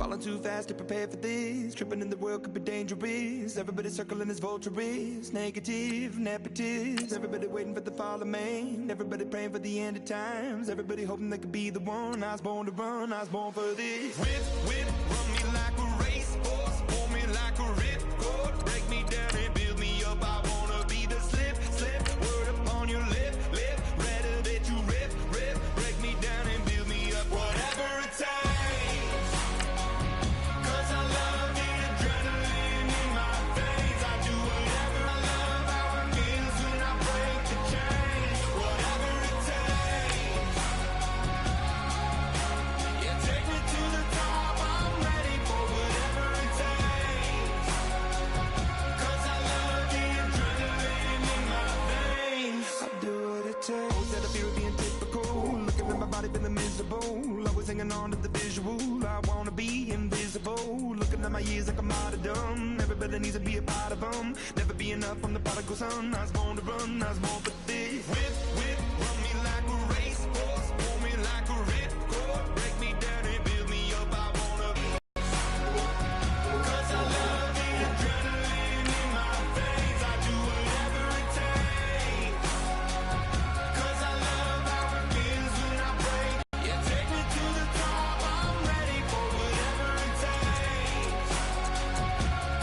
Falling too fast to prepare for this. Tripping in the world could be dangerous. Everybody circling as vultures. Negative, nepotist. Everybody waiting for the fall of man. Everybody praying for the end of times. Everybody hoping they could be the one. I was born to run, I was born for this. Whip, run me like a racehorse. Pull me like a ripcord. Break me down and build me up. I wanna be the slip. Word upon your lip. Rather that you rip. Break me down and build me up. Whatever it takes. Feeling miserable, always hanging on to the visual. I wanna be invisible, looking at my years like I'm martyrdom. Everybody needs to be a part of them. Never be enough, I'm the prodigal son. I was born to run, I was born for this. Whip, run me like a racehorse. Pull me like a ripcord. Break me down and build me up. I wanna be. Cause I love the adrenaline in my veins. I do whatever it takes. Cause I love how it feels when I break. Yeah, take me to the top. I'm ready for whatever it takes.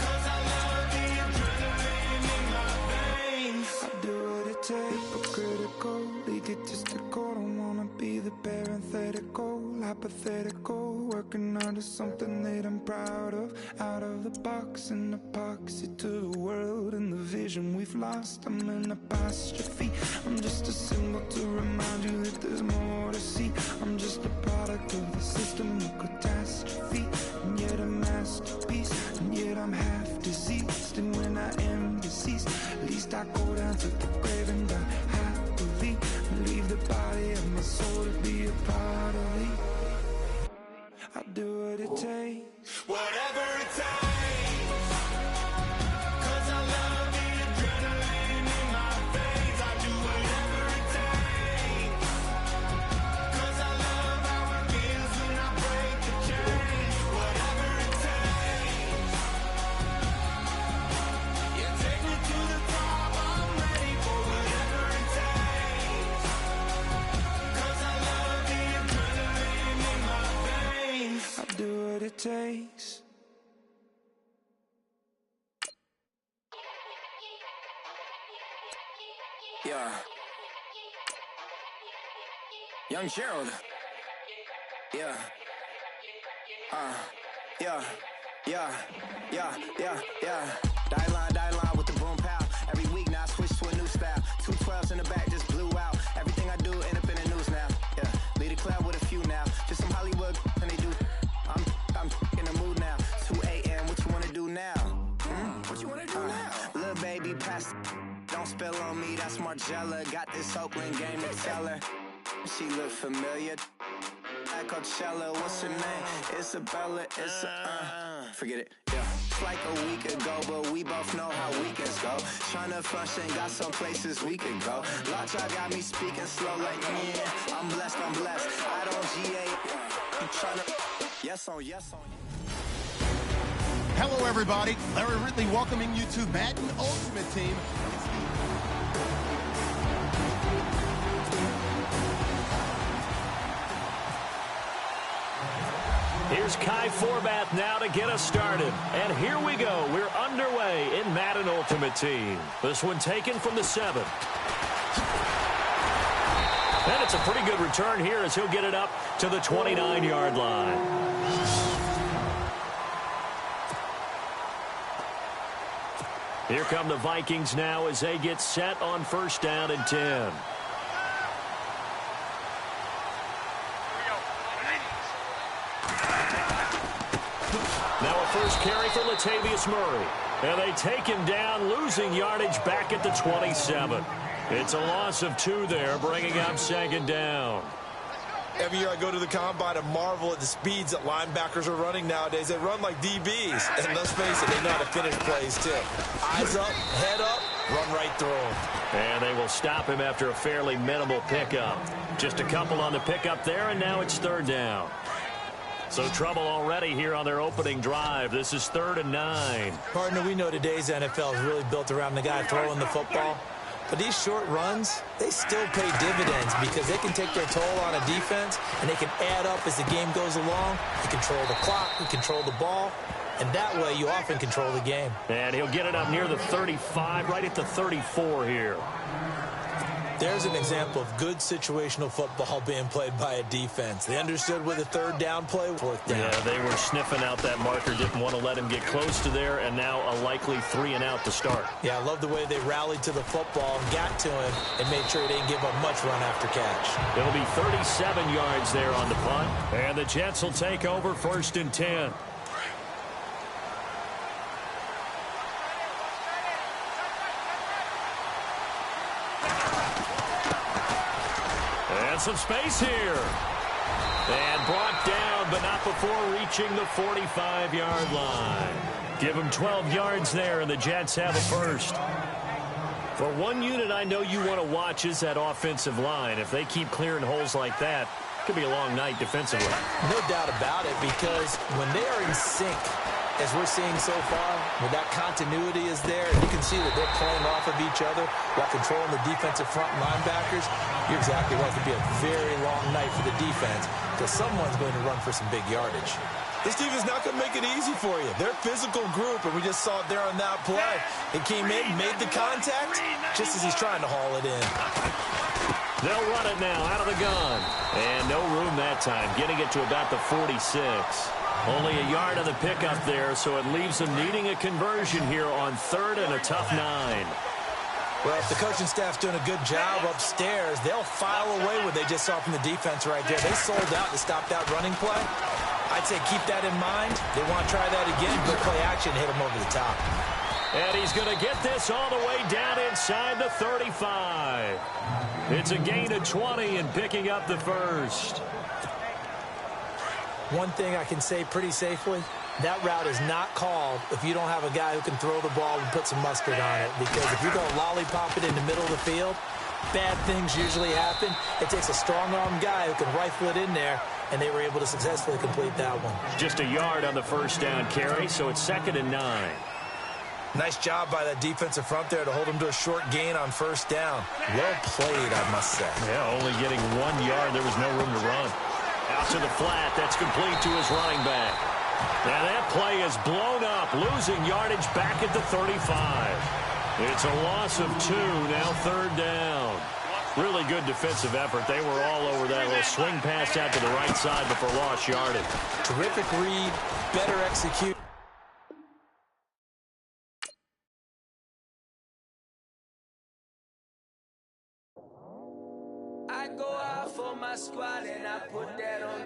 Cause I love the adrenaline in my veins. I do what it takes, but critical, egotistical. Don't wanna be the parenthetical, hypothetical. Working under something that I'm proud of. Out of the box, an epoxy to the world and the vision we've lost. I'm an apostrophe. I'm just a symbol to remind you that there's more to see. I'm just a product of the system of catastrophe, and yet a masterpiece, and yet I'm half diseased. And when I am deceased, at least I go down to the grave and die happily, and leave the body of my soul to be a part of me. I do what it takes, whatever it takes. Cause I love the adrenaline in my veins. I do whatever it takes. Cause I love how it feels when I break the chains. Whatever it takes. Yeah, take me to the top. I'm ready for whatever it takes. Cause I love the adrenaline in my veins. I do what it takes. Yeah. Young Gerald. Yeah. Yeah. Die line with the boom pow. Every week now I switch to a new style. 212s in the back just blew out. Everything I do end up in the news now. Yeah. Lead a club with a few now. Just some Hollywood and they do. I'm in the mood now. 2 a.m. What you wanna do now? What you wanna do now? Little baby pass. Don't spill on me, that's Margella. Got this Oakland game to tell her. She look familiar. At Coachella, what's her name? Isabella, forget it, yeah. It's like a week ago, but we both know how weekends go. Tryna function, got some places we could go. Lockjaw got me speaking slow like, yeah, I'm blessed. I don't GA, I'm tryna, yes on. Hello, everybody. Larry Ridley welcoming you to Madden Ultimate Team. Here's Kai Forbath now to get us started. And here we go. We're underway in Madden Ultimate Team. This one taken from the 7. And it's a pretty good return here as he'll get it up to the 29-yard line. Here come the Vikings now as they get set on 1st down and 10. Now a first carry for Latavius Murray. And they take him down, losing yardage back at the 27. It's a loss of 2 there, bringing up 2nd down. Every year I go to the combine and marvel at the speeds that linebackers are running nowadays. They run like DBs. And let's face it, they know how to finish plays too. Eyes up, head up, run right through them. And they will stop him after a fairly minimal pickup. Just a couple on the pickup there, and now it's 3rd down. So trouble already here on their opening drive. This is 3rd and 9. Partner, we know today's NFL is really built around the guy throwing the football. But these short runs, they still pay dividends because they can take their toll on a defense, and they can add up as the game goes along. You control the clock, you control the ball, and that way you often control the game. And he'll get it up near the 35, right at the 34 here. There's an example of good situational football being played by a defense. They understood with a 3rd down play, 4th down. Yeah, they were sniffing out that marker, didn't want to let him get close to there, and now a likely 3 and out to start. Yeah, I love the way they rallied to the football and got to him and made sure he didn't give up much run after catch. It'll be 37 yards there on the punt, and the Jets will take over 1st and 10. And some space here. And brought down, but not before reaching the 45-yard line. Give them 12 yards there, and the Jets have a first. For one unit I know you want to watch is that offensive line. If they keep clearing holes like that, it could be a long night defensively. No doubt about it, because when they are in sync, as we're seeing so far, when that continuity is there, and you can see that they're playing off of each other while controlling the defensive front linebackers, you're exactly right. It could be a very long night for the defense because someone's going to run for some big yardage. This team is not going to make it easy for you. They're a physical group, and we just saw it there on that play. It came in, made the contact, just as he's trying to haul it in. They'll run it now out of the gun. And no room that time, getting it to about the 46. Only a yard on the pickup there, so it leaves them needing a conversion here on 3rd and a tough 9. Well, if the coaching staff's doing a good job upstairs, they'll file away what they just saw from the defense right there. They sold out to stop that running play. I'd say keep that in mind. They want to try that again, good play action, hit them over the top. And he's going to get this all the way down inside the 35. It's a gain of 20 and picking up the first. One thing I can say pretty safely, that route is not called if you don't have a guy who can throw the ball and put some mustard on it. Because if you're going to lollipop it in the middle of the field, bad things usually happen. It takes a strong-arm guy who can rifle it in there, and they were able to successfully complete that one. Just a yard on the 1st down carry, so it's 2nd and 9. Nice job by that defensive front there to hold him to a short gain on 1st down. Well played, I must say. Yeah, only getting 1 yard. There was no room to run. Out to the flat. That's complete to his running back. And that play is blown up, losing yardage back at the 35. It's a loss of 2, now 3rd down. Really good defensive effort. They were all over that little swing pass out to the right side before lost yardage. Terrific read, better execute. I go out for my squad and I put that on.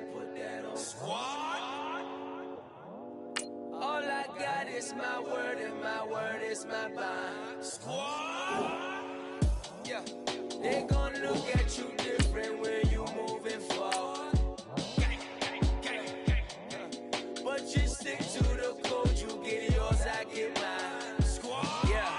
Squad. All I got is my word and my word is my bond. Squad. Yeah. They gon' look at you different when you moving forward. But you stick to the code, you get yours, I get mine. Squad. Yeah.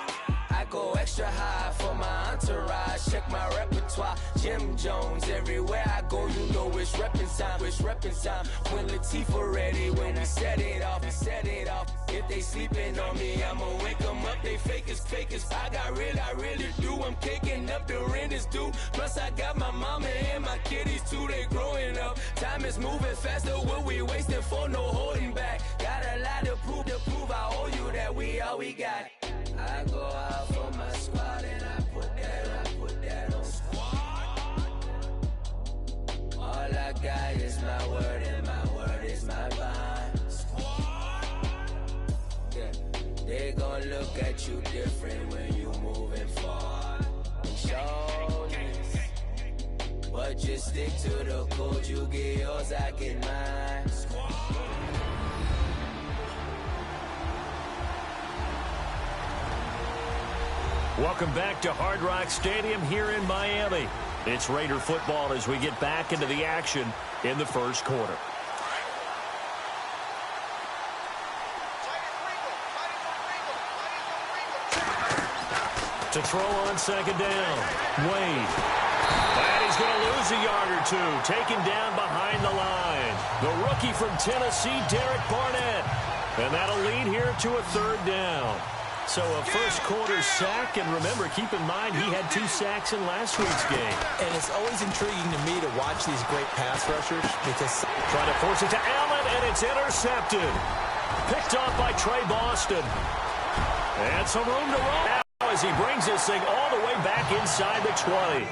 I go extra high for my entourage. Check my repertoire. Jim Jones, everywhere I go, you know it's reppin' time, it's reppin' time. When Latifah ready, when we set it off, we set it off. If they sleeping on me, I'ma wake them up, they fake as. I really do, I'm caking up, the rent is due. Plus I got my mama and my kiddies too, they growing up. Time is moving faster, what we wasting for, no holding back. Got a lot to prove, I owe you that we all we got. I go out for my squad and I put that on. All I got is my word and my word is my bond. Yeah. They gon' look at you different when you moving forward. Show this. But just stick to the code, you get yours, I get mine. Welcome back to Hard Rock Stadium here in Miami. It's Raider football as we get back into the action in the first quarter. To throw on 2nd down, Wade And he's going to lose a yard or two, taken down behind the line. The rookie from Tennessee, Derek Barnett. And that'll lead here to a third down. So a first quarter sack, and remember, keep in mind, he had 2 sacks in last week's game. And it's always intriguing to me to watch these great pass rushers because trying to force it to Allen, and it's intercepted. Picked off by Trey Boston. And some room to run now as he brings this thing all the way back inside the 20.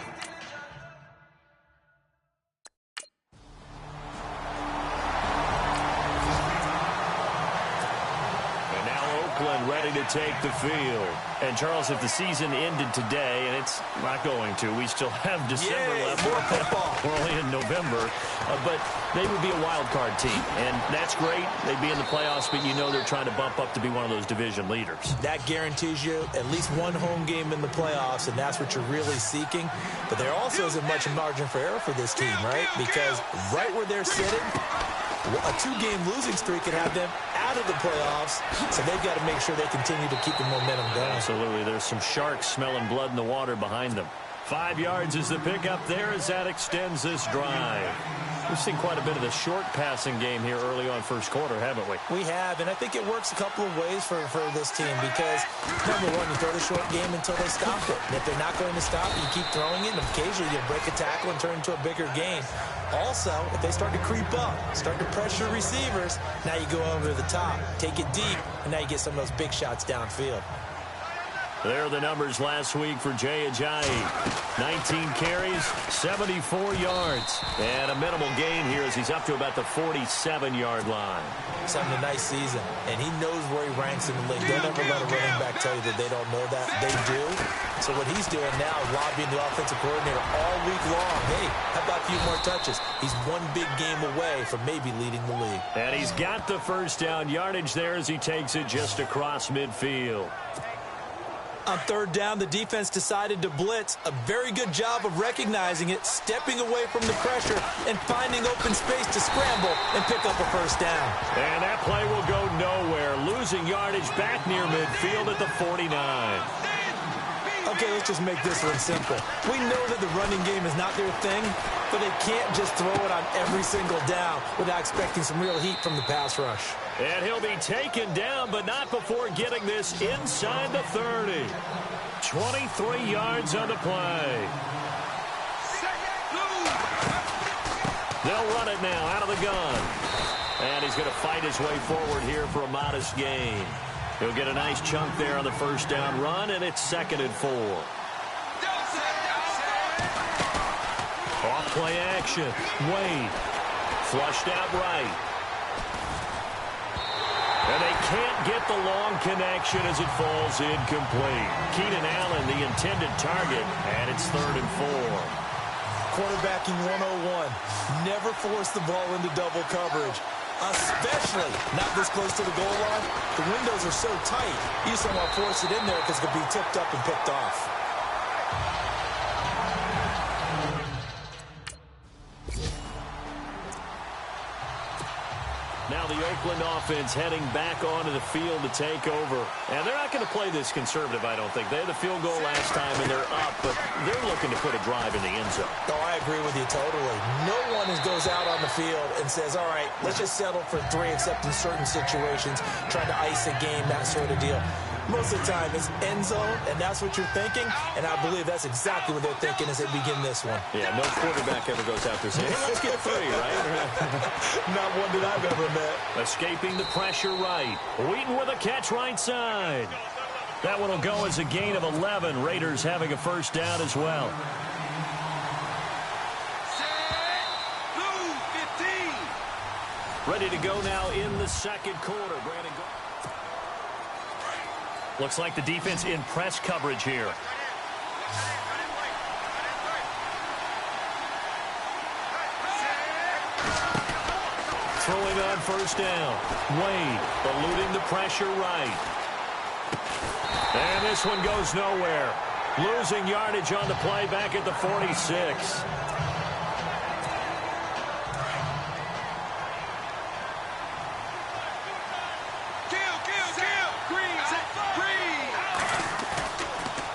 Ready to take the field. And, Charles, if the season ended today, and it's not going to, we still have December left. More football. We're only in November. But they would be a wild card team. And that's great. They'd be in the playoffs, but you know they're trying to bump up to be one of those division leaders. That guarantees you at least one home game in the playoffs, and that's what you're really seeking. But there also isn't much margin for error for this team, right? Because right where they're sitting, a 2-game losing streak could have them out of the playoffs, so they've got to make sure they continue to keep the momentum going. Absolutely. There's some sharks smelling blood in the water behind them. 5 yards is the pickup there as that extends this drive. We've seen quite a bit of the short passing game here early on first quarter, haven't we? We have, and I think it works a couple of ways for this team because, number one, you throw the short game until they stop it. And if they're not going to stop it, you keep throwing it, and occasionally you break a tackle and turn it into a bigger game. Also, if they start to creep up, start to pressure receivers, now you go over the top, take it deep, and now you get some of those big shots downfield. There are the numbers last week for Jay Ajayi. 19 carries, 74 yards, and a minimal gain here as he's up to about the 47-yard line. He's having a nice season, and he knows where he ranks in the league. Don't ever let a running back tell you that they don't know that. They do. So what he's doing now is lobbying the offensive coordinator all week long. Hey, how about a few more touches? He's one big game away from maybe leading the league. And he's got the first down yardage there as he takes it just across midfield. On third down, the defense decided to blitz. A very good job of recognizing it, stepping away from the pressure, and finding open space to scramble and pick up a first down. And that play will go nowhere, losing yardage back near midfield at the 49. Okay, let's just make this one simple. We know that the running game is not their thing, but they can't just throw it on every single down without expecting some real heat from the pass rush. And he'll be taken down, but not before getting this inside the 30. 23 yards on the play. They'll run it now out of the gun. And he's going to fight his way forward here for a modest gain. He'll get a nice chunk there on the first down run, and it's 2nd and 4. Off play action. Wade. Flushed out right. And they can't get the long connection as it falls incomplete. Keenan Allen, the intended target, and it's 3rd and 4. Quarterbacking 101. Never force the ball into double coverage, especially not this close to the goal line. The windows are so tight, you just don't want to force it in there because it could be tipped up and picked off. Now the Oakland offense heading back onto the field to take over. And they're not going to play this conservative, I don't think. They had the field goal last time, and they're up, but they're looking to put a drive in the end zone. Oh, I agree with you totally. No one goes out on the field and says, all right, let's just settle for 3, except in certain situations, trying to ice a game, that sort of deal. Most of the time, it's end zone, and that's what you're thinking, and I believe that's exactly what they're thinking as they begin this one. Yeah, no quarterback ever goes out there saying, hey, let's get 3, right? Not one that I've ever met. Escaping the pressure right. Wheaton with a catch right side. That one will go as a gain of 11. Raiders having a first down as well. Ready to go now in the second quarter. Brandon. Looks like the defense in press coverage here. Throwing on first down. Wade eluding the pressure right. And this one goes nowhere. Losing yardage on the play back at the 46.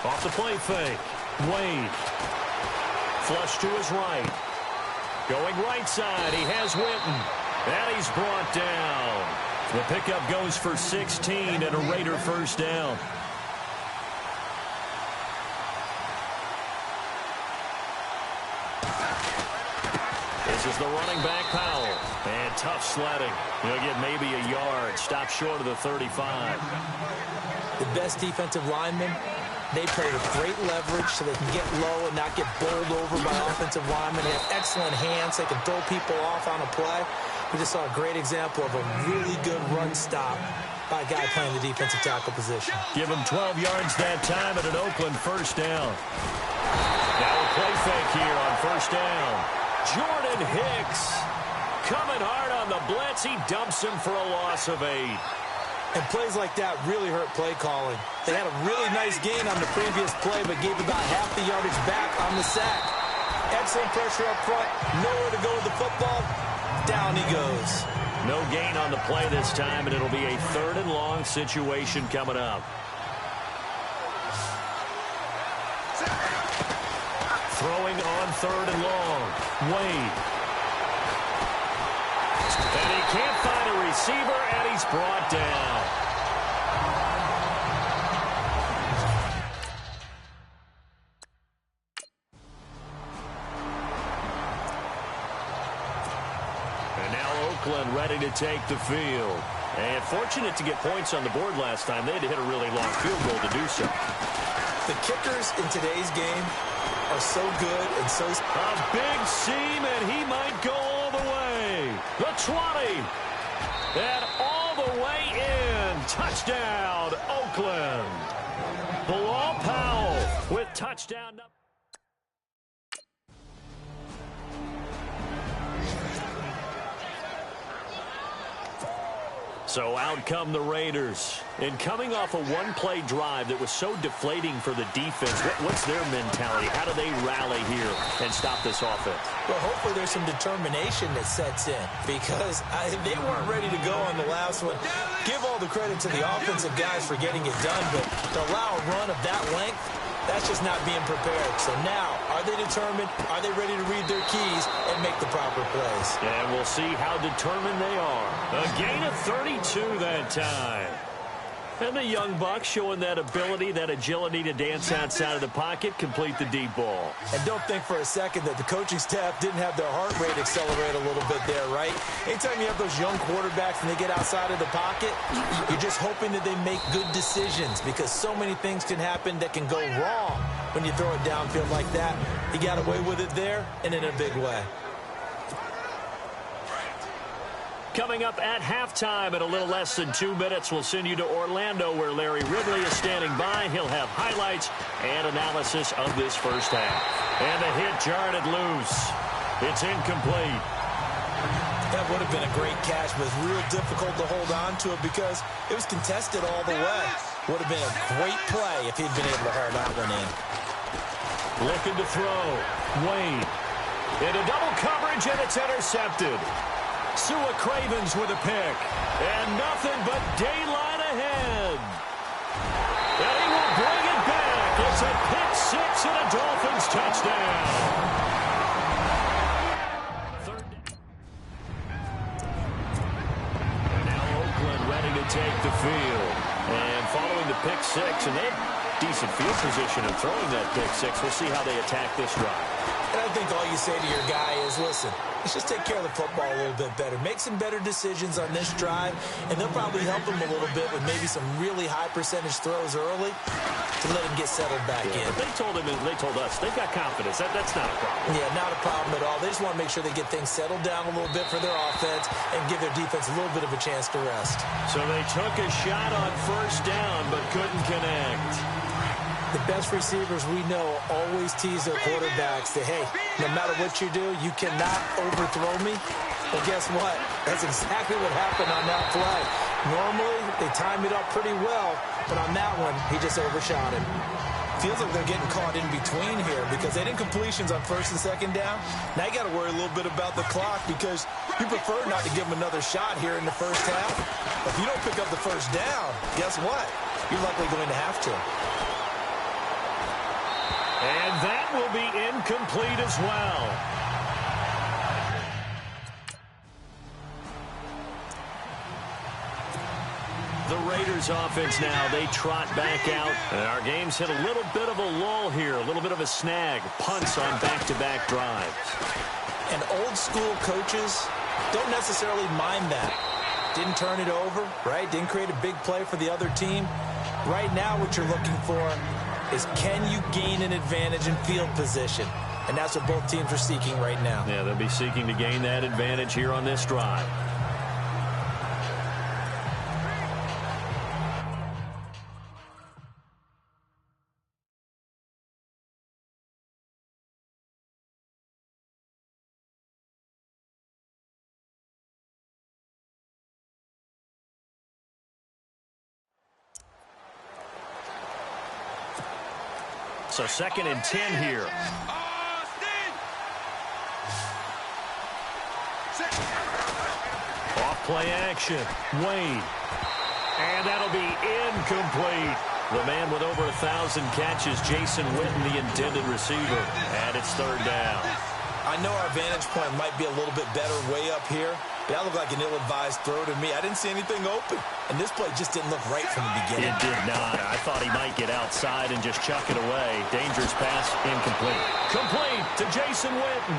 Off the play fake. Wade flush to his right. Going right side, he has Witten. And he's brought down. The pickup goes for 16 and a Raider first down. This is the running back, Powell. And tough sledding. He'll get maybe a yard. Stop short of the 35. The best defensive linemen, they play with great leverage so they can get low and not get bowled over by offensive linemen. They have excellent hands. They can throw people off on a play. We just saw a great example of a really good run stop by a guy playing the defensive tackle position. Give him 12 yards that time at an Oakland first down. Now a play fake here on first down. Jordan Hicks coming hard on the blitz. He dumps him for a loss of 8. And plays like that really hurt play calling. They had a really nice gain on the previous play, but gave about half the yardage back on the sack. Excellent pressure up front. Nowhere to go with the football. Down he goes. No gain on the play this time, and it'll be a 3rd and long situation coming up. Throwing on 3rd and long. Wade. And he can't find a receiver, and he's brought down. And now Oakland ready to take the field. And fortunate to get points on the board last time. They had to hit a really long field goal to do so. The kickers in today's game are so good and so... A big seam, and he might go all the way. The 20. And all the way in. Touchdown, Oakland. Bilal Powell with touchdown number. So out come the Raiders. And coming off a one-play drive that was so deflating for the defense, what's their mentality? How do they rally here and stop this offense? Well, hopefully there's some determination that sets in because they weren't ready to go on the last one. Give all the credit to the offensive guys for getting it done, but to allow a run of that length, that's just not being prepared. So now, are they determined? Are they ready to read their keys and make the proper plays? And we'll see how determined they are. A gain of 32 that time. And the young buck showing that ability, that agility to dance outside of the pocket, complete the deep ball. And don't think for a second that the coaching staff didn't have their heart rate accelerate a little bit there, right? Anytime you have those young quarterbacks and they get outside of the pocket, you're just hoping that they make good decisions because so many things can happen that can go wrong when you throw it downfield like that. He got away with it there and in a big way. Coming up at halftime in a little less than 2 minutes, we'll send you to Orlando where Larry Ridley is standing by. He'll have highlights and analysis of this first half. And the hit jarred it loose. It's incomplete. That would have been a great catch, but it was real difficult to hold on to it because it was contested all the way. Would have been a great play if he'd been able to hold that one in. Looking to throw. Wade. Into double coverage, and it's intercepted. Sua Cravens with a pick. And nothing but daylight ahead. And he will bring it back. It's a pick six and a Dolphins touchdown. And now Oakland ready to take the field. And following the pick six, and they have decent field position in throwing that pick six. We'll see how they attack this drive. And I think all you say to your guy is, listen, let's just take care of the football a little bit better. Make some better decisions on this drive, and they'll probably help him a little bit with maybe some really high percentage throws early to let him get settled back in. But they told us, they've got confidence. That's not a problem. Yeah, not a problem at all. They just want to make sure they get things settled down a little bit for their offense and give their defense a little bit of a chance to rest. So they took a shot on first down, but couldn't connect. The best receivers we know always tease their quarterbacks that, hey, no matter what you do, you cannot overthrow me. Well, guess what? That's exactly what happened on that play. Normally, they time it up pretty well, but on that one, he just overshot him. Feels like they're getting caught in between here because they didn't completions on first and second down. Now you got to worry a little bit about the clock because you prefer not to give them another shot here in the first half. If you don't pick up the first down, guess what? You're likely going to have to. And that will be incomplete as well. The Raiders offense now, they trot back out. And our game's hit a little bit of a lull here, a little bit of a snag. Punts on back-to-back drives. And old school coaches don't necessarily mind that. Didn't turn it over, right? Didn't create a big play for the other team. Right now what you're looking for is, can you gain an advantage in field position? And that's what both teams are seeking right now. Yeah, they'll be seeking to gain that advantage here on this drive. So 2nd and 10 here. Off play action. Wade. And that'll be incomplete. The man with over 1,000 catches, Jason Witten, the intended receiver. And it's 3rd down. I know our vantage point might be a little bit better way up here, but that looked like an ill-advised throw to me. I didn't see anything open, and this play just didn't look right from the beginning. It did not. I thought he might get outside and just chuck it away. Dangerous pass, incomplete. Complete to Jason Witten.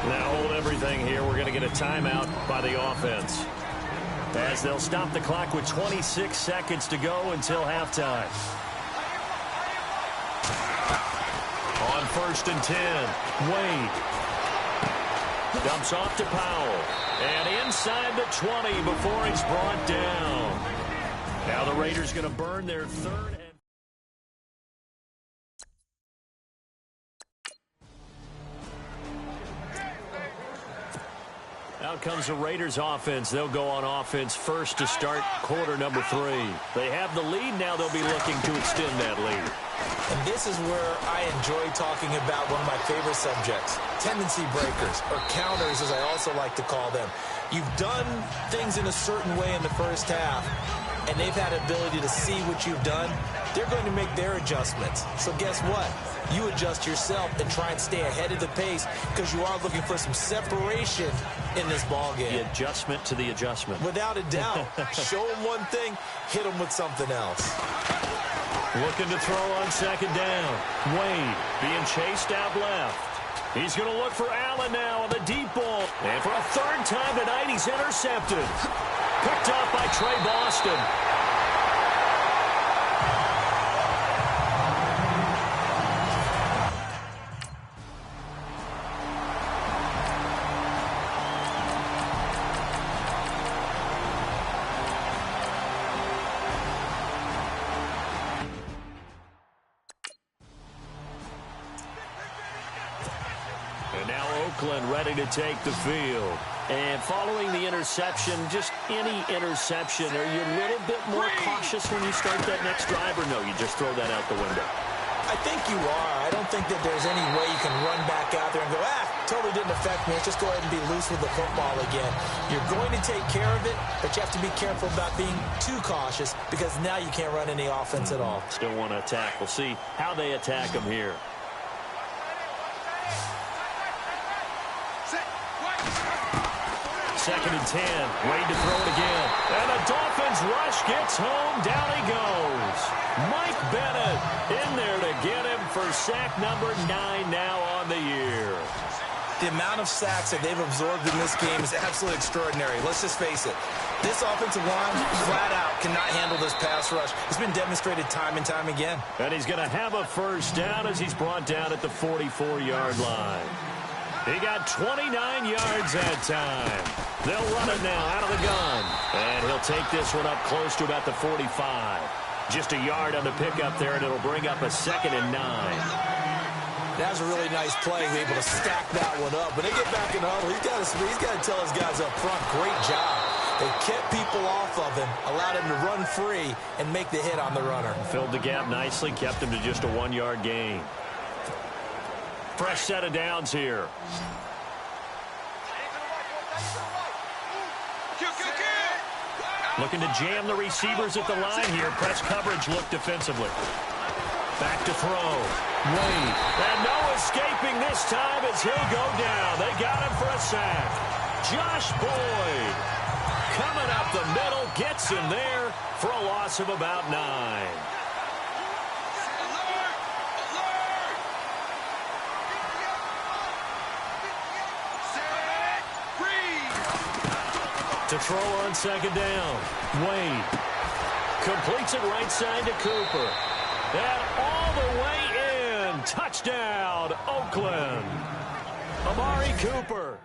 Now hold everything here. We're going to get a timeout by the offense, as they'll stop the clock with 26 seconds to go until halftime. On 1st and 10, Wade dumps off to Powell. And inside the 20 before he's brought down. Now the Raiders going to burn their 3rd and... Out comes the Raiders offense. They'll go on offense first to start quarter number 3. They have the lead. Now they'll be looking to extend that lead. And this is where I enjoy talking about one of my favorite subjects, tendency breakers, or counters as I also like to call them. You've done things in a certain way in the first half, and they've had ability to see what you've done. They're going to make their adjustments. So guess what? You adjust yourself and try and stay ahead of the pace, because you are looking for some separation in this ball game. The adjustment to the adjustment. Without a doubt. Show them one thing, hit them with something else. Looking to throw on 2nd down. Wade being chased out left. He's going to look for Allen now on the deep ball. And for a 3rd time tonight, he's intercepted. Picked up by Trey Boston. Ready to take the field. And following the interception, just any interception, are you a little bit more cautious when you start that next drive, or no, you just throw that out the window? I think you are. I don't think that there's any way you can run back out there and go, totally didn't affect me. Let's just go ahead and be loose with the football again. You're going to take care of it, but you have to be careful about being too cautious, because now you can't run any offense at all. Still want to attack. We'll see how they attack them here. 2nd and 10. Wade to throw it again. And the Dolphins rush gets home. Down he goes. Mike Bennett in there to get him for sack number 9 now on the year. The amount of sacks that they've absorbed in this game is absolutely extraordinary. Let's just face it. This offensive line flat out cannot handle this pass rush. It's been demonstrated time and time again. And he's going to have a 1st down as he's brought down at the 44-yard line. He got 29 yards that time. They'll run it now out of the gun. And he'll take this one up close to about the 45. Just a yard on the pickup there, and it'll bring up a 2nd and 9. That was a really nice play, able to stack that one up. When they get back in the huddle, he's got to tell his guys up front, great job. They kept people off of him, allowed him to run free, and make the hit on the runner. Filled the gap nicely, kept him to just a 1-yard gain. Fresh set of downs here. Looking to jam the receivers at the line here. Press coverage look defensively. Back to throw. Wade. And no escaping this time as he'll go down. They got him for a sack. Josh Boyd coming up the middle, gets him there for a loss of about 9. To throw on second down. Wade completes it right side to Cooper. And all the way in. Touchdown, Oakland. Amari Cooper.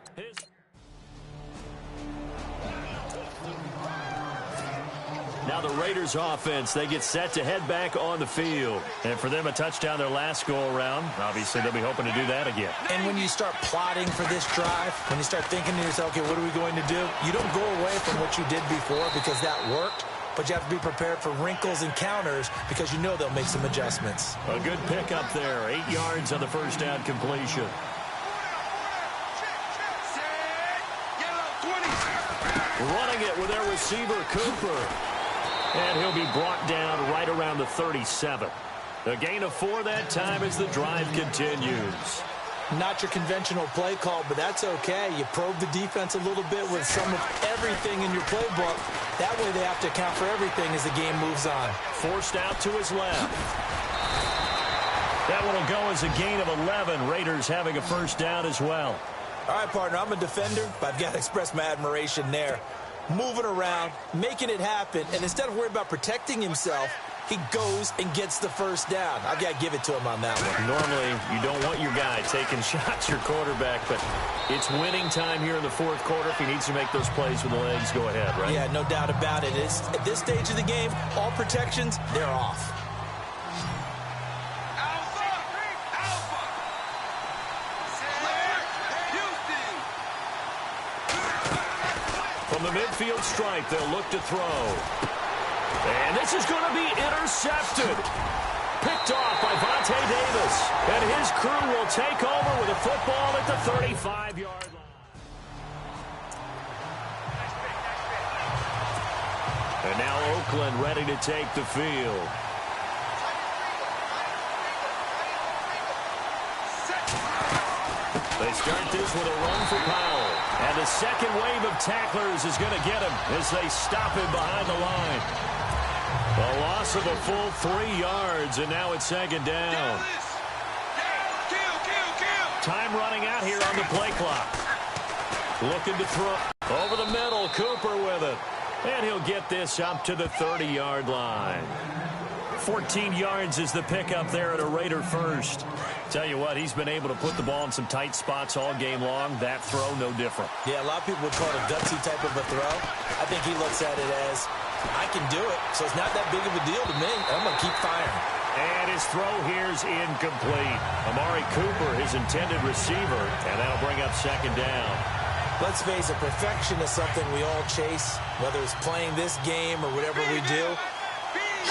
Now the Raiders offense, they get set to head back on the field. And for them, a touchdown their last go-around. Obviously, they'll be hoping to do that again. And when you start plotting for this drive, when you start thinking to yourself, okay, what are we going to do? You don't go away from what you did before because that worked. But you have to be prepared for wrinkles and counters because you know they'll make some adjustments. A good pickup there. 8 yards on the first down completion. Running it with their receiver, Cooper. And he'll be brought down right around the 37. A gain of 4 that time as the drive continues. Not your conventional play call, but that's okay. You probe the defense a little bit with some of everything in your playbook. That way they have to account for everything as the game moves on. Forced out to his left. That one will go as a gain of 11. Raiders having a first down as well. All right, partner, I'm a defender, but I've got to express my admiration there. Moving around, making it happen, and instead of worrying about protecting himself, he goes and gets the first down. I've got to give it to him on that one. Normally, you don't want your guy taking shots, your quarterback, but it's winning time here in the fourth quarter. If he needs to make those plays with the legs, go ahead, right? Yeah, no doubt about it. At this stage of the game, all protections, they're off. From the midfield stripe, they'll look to throw. And this is going to be intercepted. Picked off by Vontae Davis. And his crew will take over with a football at the 35-yard line. And now Oakland ready to take the field. They start this with a run for Powell. And the second wave of tacklers is going to get him as they stop him behind the line. A loss of a full 3 yards, and now it's second down. Time running out here on the play clock. Looking to throw over the middle. Cooper with it. And he'll get this up to the 30-yard line. 14 yards is the pickup there at a Raider first. Tell you what, he's been able to put the ball in some tight spots all game long. That throw, no different. Yeah, a lot of people would call it a gutsy type of a throw. I think he looks at it as, I can do it, so it's not that big of a deal to me. I'm going to keep firing. And his throw here's incomplete. Amari Cooper, his intended receiver, and that'll bring up second down. Let's face it, perfection is something we all chase, whether it's playing this game or whatever we do.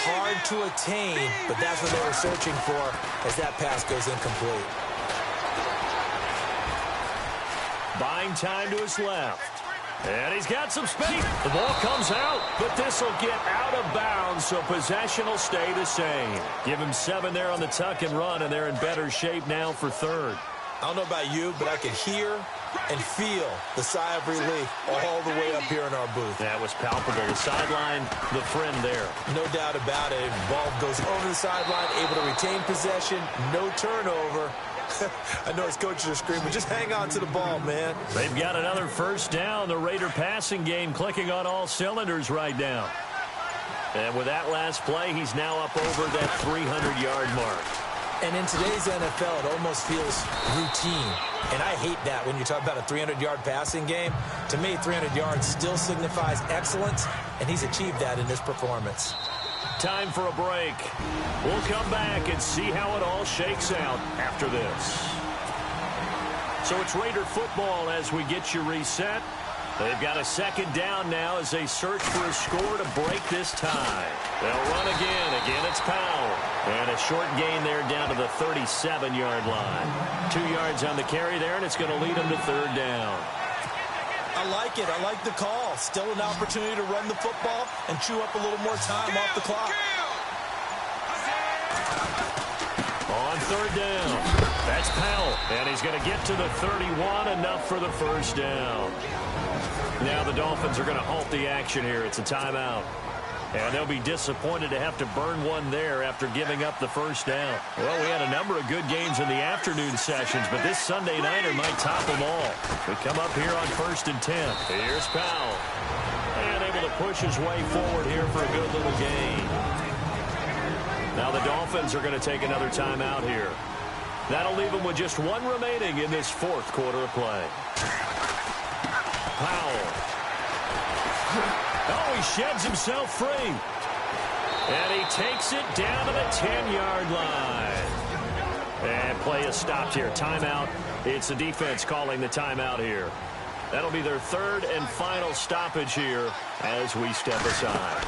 Hard to attain, but that's what they were searching for as that pass goes incomplete. Buying time to his left. And he's got some space. The ball comes out, but this will get out of bounds, so possession will stay the same. Give him 7 there on the tuck and run, and they're in better shape now for third. I don't know about you, but I could hear and feel the sigh of relief all the way up here in our booth. That was palpable. The sideline, the friend there. No doubt about it. Ball goes over the sideline, able to retain possession, no turnover. I know his coaches are screaming, just hang on to the ball, man. They've got another first down. The Raider passing game clicking on all cylinders right now. And with that last play, he's now up over that 300-yard mark. And in today's NFL, it almost feels routine. And I hate that when you talk about a 300-yard passing game. To me, 300 yards still signifies excellence, and he's achieved that in this performance. Time for a break. We'll come back and see how it all shakes out after this. So it's Raider football as we get you reset. They've got a second down now as they search for a score to break this tie. They'll run again. Again, it's Powell. And a short gain there down to the 37-yard line. 2 yards on the carry there, and it's going to lead them to third down. I like it. I like the call. Still an opportunity to run the football and chew up a little more time off the clock. third down. That's Powell, and he's going to get to the 31, enough for the first down. Now the Dolphins are going to halt the action here. It's a timeout. And they'll be disappointed to have to burn one there after giving up the first down. Well, we had a number of good games in the afternoon sessions, but this Sunday nighter might top them all. We come up here on 1st and 10. Here's Powell. And able to push his way forward here for a good little gain. Now the Dolphins are going to take another timeout here. That'll leave them with just one remaining in this fourth quarter of play. Powell. Oh, he sheds himself free. And he takes it down to the 10-yard line. And play is stopped here. Timeout. It's the defense calling the timeout here. That'll be their third and final stoppage here as we step aside.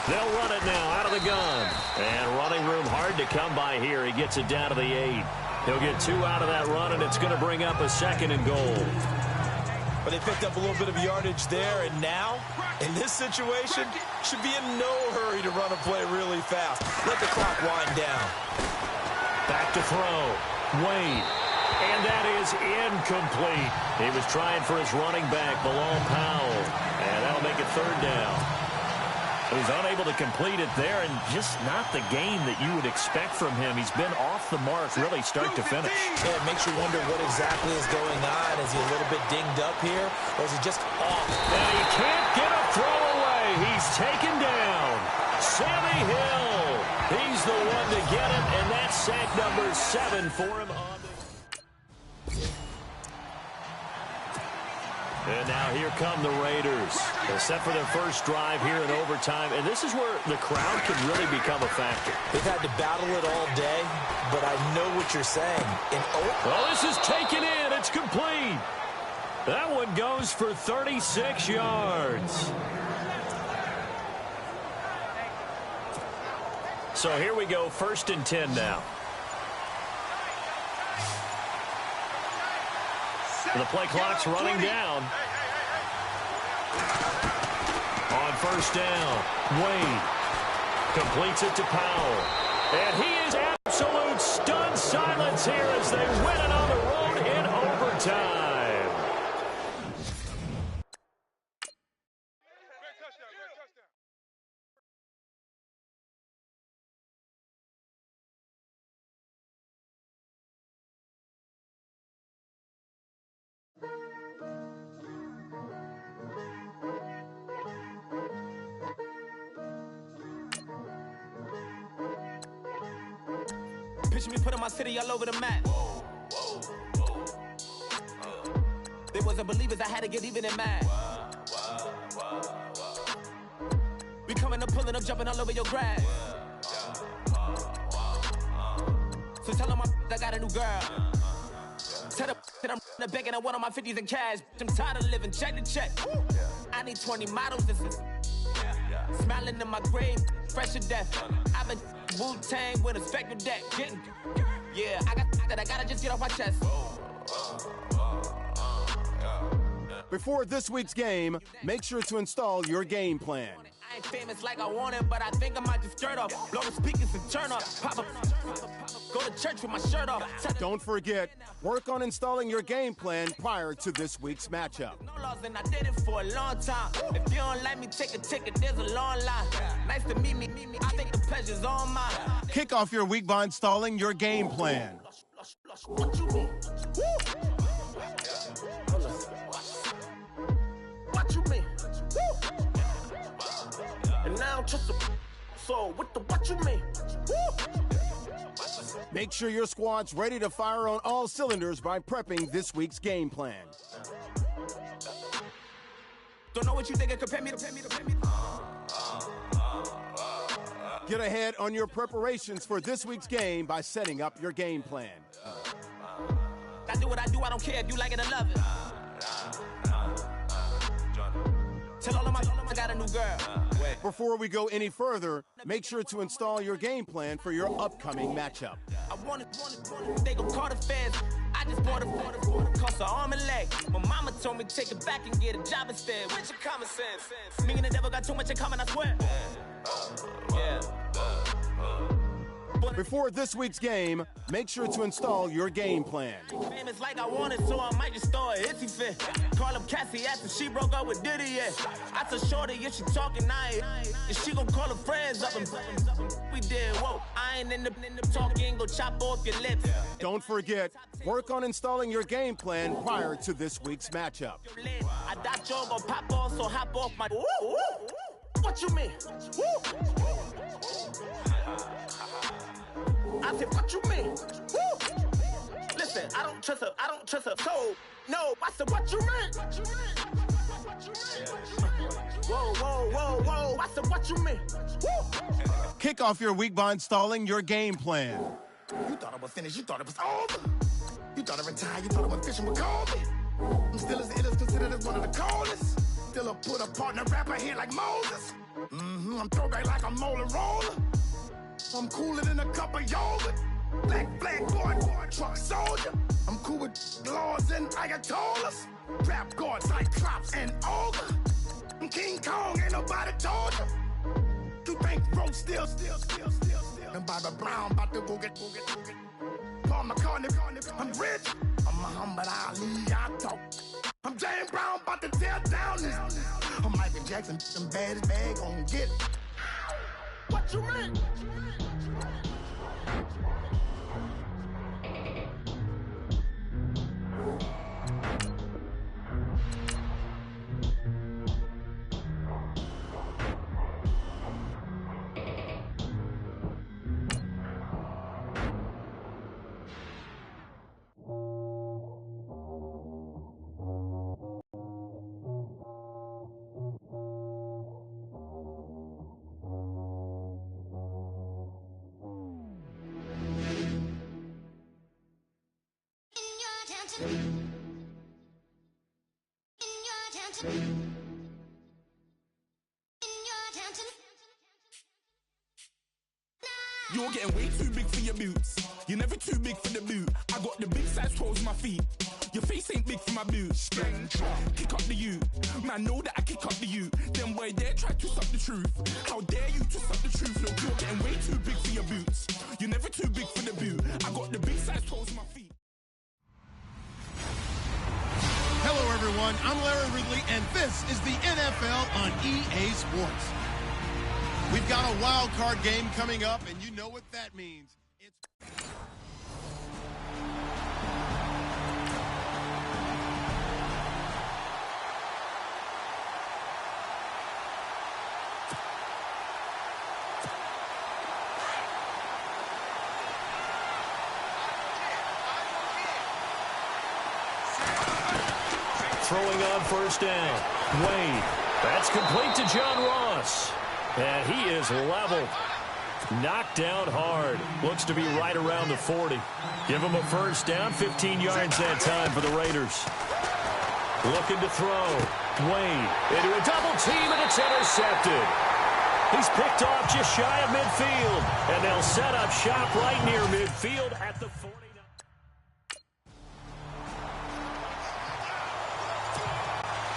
They'll run it now out of the gun. And running room hard to come by here. He gets it down to the 8. He'll get 2 out of that run, and it's going to bring up a 2nd and goal. But they picked up a little bit of yardage there, and now, in this situation, should be in no hurry to run a play really fast. Let the clock wind down. Back to throw. Wade. And that is incomplete. He was trying for his running back, Bilal Powell. And that'll make it 3rd down. He's unable to complete it there, and just not the game that you would expect from him. He's been off the mark, really start to finish. Yeah, it makes you wonder what exactly is going on. Is he a little bit dinged up here, or is he just off? And he can't get a throw away. He's taken down. Sammy Hill. He's the one to get it, and that's sack number 7 for him on the... And now here come the Raiders. They're set for their first drive here in overtime. And this is where the crowd can really become a factor. They've had to battle it all day, but I know what you're saying. Well, this is taken in. It's complete. That one goes for 36 yards. So here we go, 1st and 10 now. The play clock's running down. On 1st down, Wade completes it to Powell. And he is absolute stunned silence here as they win it on the road in overtime. Picture me putting my city all over the map. They wasn't believers, I had to get even in mad. We coming up, pulling up, jumping all over your grass. So tell them I got a new girl. Tell them that I'm in the bank and I want on my 50s in cash. I'm tired of living check to check. I need 20 models, this is smiling in my grave, fresh to death. I've been Wu-Tang with a spectral deck. Yeah, I gotta just get off my chest. Before this week's game, make sure to install your game plan. I ain't famous like I want it, but I think I might just skirt off. Blow the speakers and turn up. Pop up. Go to church with my shirt off. Don't forget, work on installing your game plan prior to this week's matchup. No laws and I did it for a long time. If you don't like me, take a ticket. There's a long line. Nice to meet me. I think the pleasure's all mine. Kick off your week by installing your game plan. What you mean? What you mean? And now just so what you mean? Make sure your squad's ready to fire on all cylinders by prepping this week's game plan. Don't know what you think it compare me to. Get ahead on your preparations for this week's game by setting up your game plan. I do what I do, I don't care if you like it or love it. Tell all of my I got a new girl. Before we go any further, make sure to install your game plan for your upcoming matchup. I want it. They gon' call the feds. I just bought it. Cost an arm and leg. My mama told me take it back and get a job instead. Where's your common sense? Me and the devil got too much in common, I swear. Yeah. Before this week's game, make sure to install your game plan. Famous like I wanted, so I might just throw a hissy fit. Call up Cassie after she broke up with Diddy, yeah. I told Shorty if she talking, and she gon' call her friends up and we did, whoa. I ain't in the talking, go chop off your lips. Don't forget, work on installing your game plan prior to this week's matchup. I thought y'all gon' pop off, so hop off my. What you mean? I said, what you mean? Listen, I don't trust her. So, no, I said, what you mean? Whoa, I said, what you mean? Kick off your week by installing your game plan. You thought I was finished, you thought it was over. You thought I retired, you thought I went fishing with Kobe. I'm still as ill as considered as one of the coldest. Still a put a partner rapper here like Moses. I'm throwback like a molar roller. I'm cooler than a cup of yogurt. Black flag boy, truck soldier. I'm cool with laws and Ayatollahs. Rap god, Cyclops and Ogre. I'm King Kong, ain't nobody told you. You think road still. And Bobby Brown about to go get. Paul McCartney, I'm rich. I'm Muhammad Ali, I talk. I'm James Brown, about to tear down this. I'm Michael Jackson, them baddest bag gon' get it. What you mean? You're getting way too big for your boots. You're never too big for the boot. I got the big size toes on my feet. Your face ain't big for my boots. Kick up the you. Man, know that I kick up the you. Them boy there try to suck the truth. How dare you to suck the truth? Look, you're getting way too big for your boots. You're never too big for the boot. I got the big size toes on my feet. Hello, everyone. I'm Larry Ridley, and this is the NFL on EA Sports. We've got a wild card game coming up, and you know what that means. Throwing on first down. Wade. That's complete to John Ross. And he is leveled. Knocked down hard. Looks to be right around the 40. Give him a first down. 15 yards that time for the Raiders. Looking to throw. Wade into a double team, and it's intercepted. He's picked off just shy of midfield. And they'll set up shop right near midfield at the 49.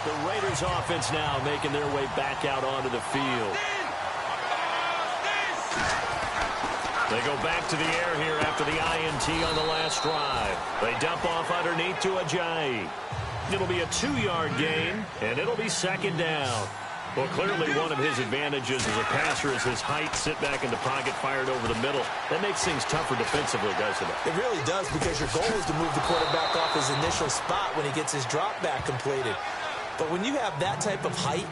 The Raiders offense now making their way back out onto the field. They go back to the air here after the INT on the last drive. They dump off underneath to Ajayi. It'll be a 2-yard gain, and it'll be second down. Well, clearly one of his advantages as a passer is his height, sit back in the pocket, fired over the middle. That makes things tougher defensively, doesn't it? It really does, because your goal is to move the quarterback off his initial spot when he gets his drop back completed. But when you have that type of height,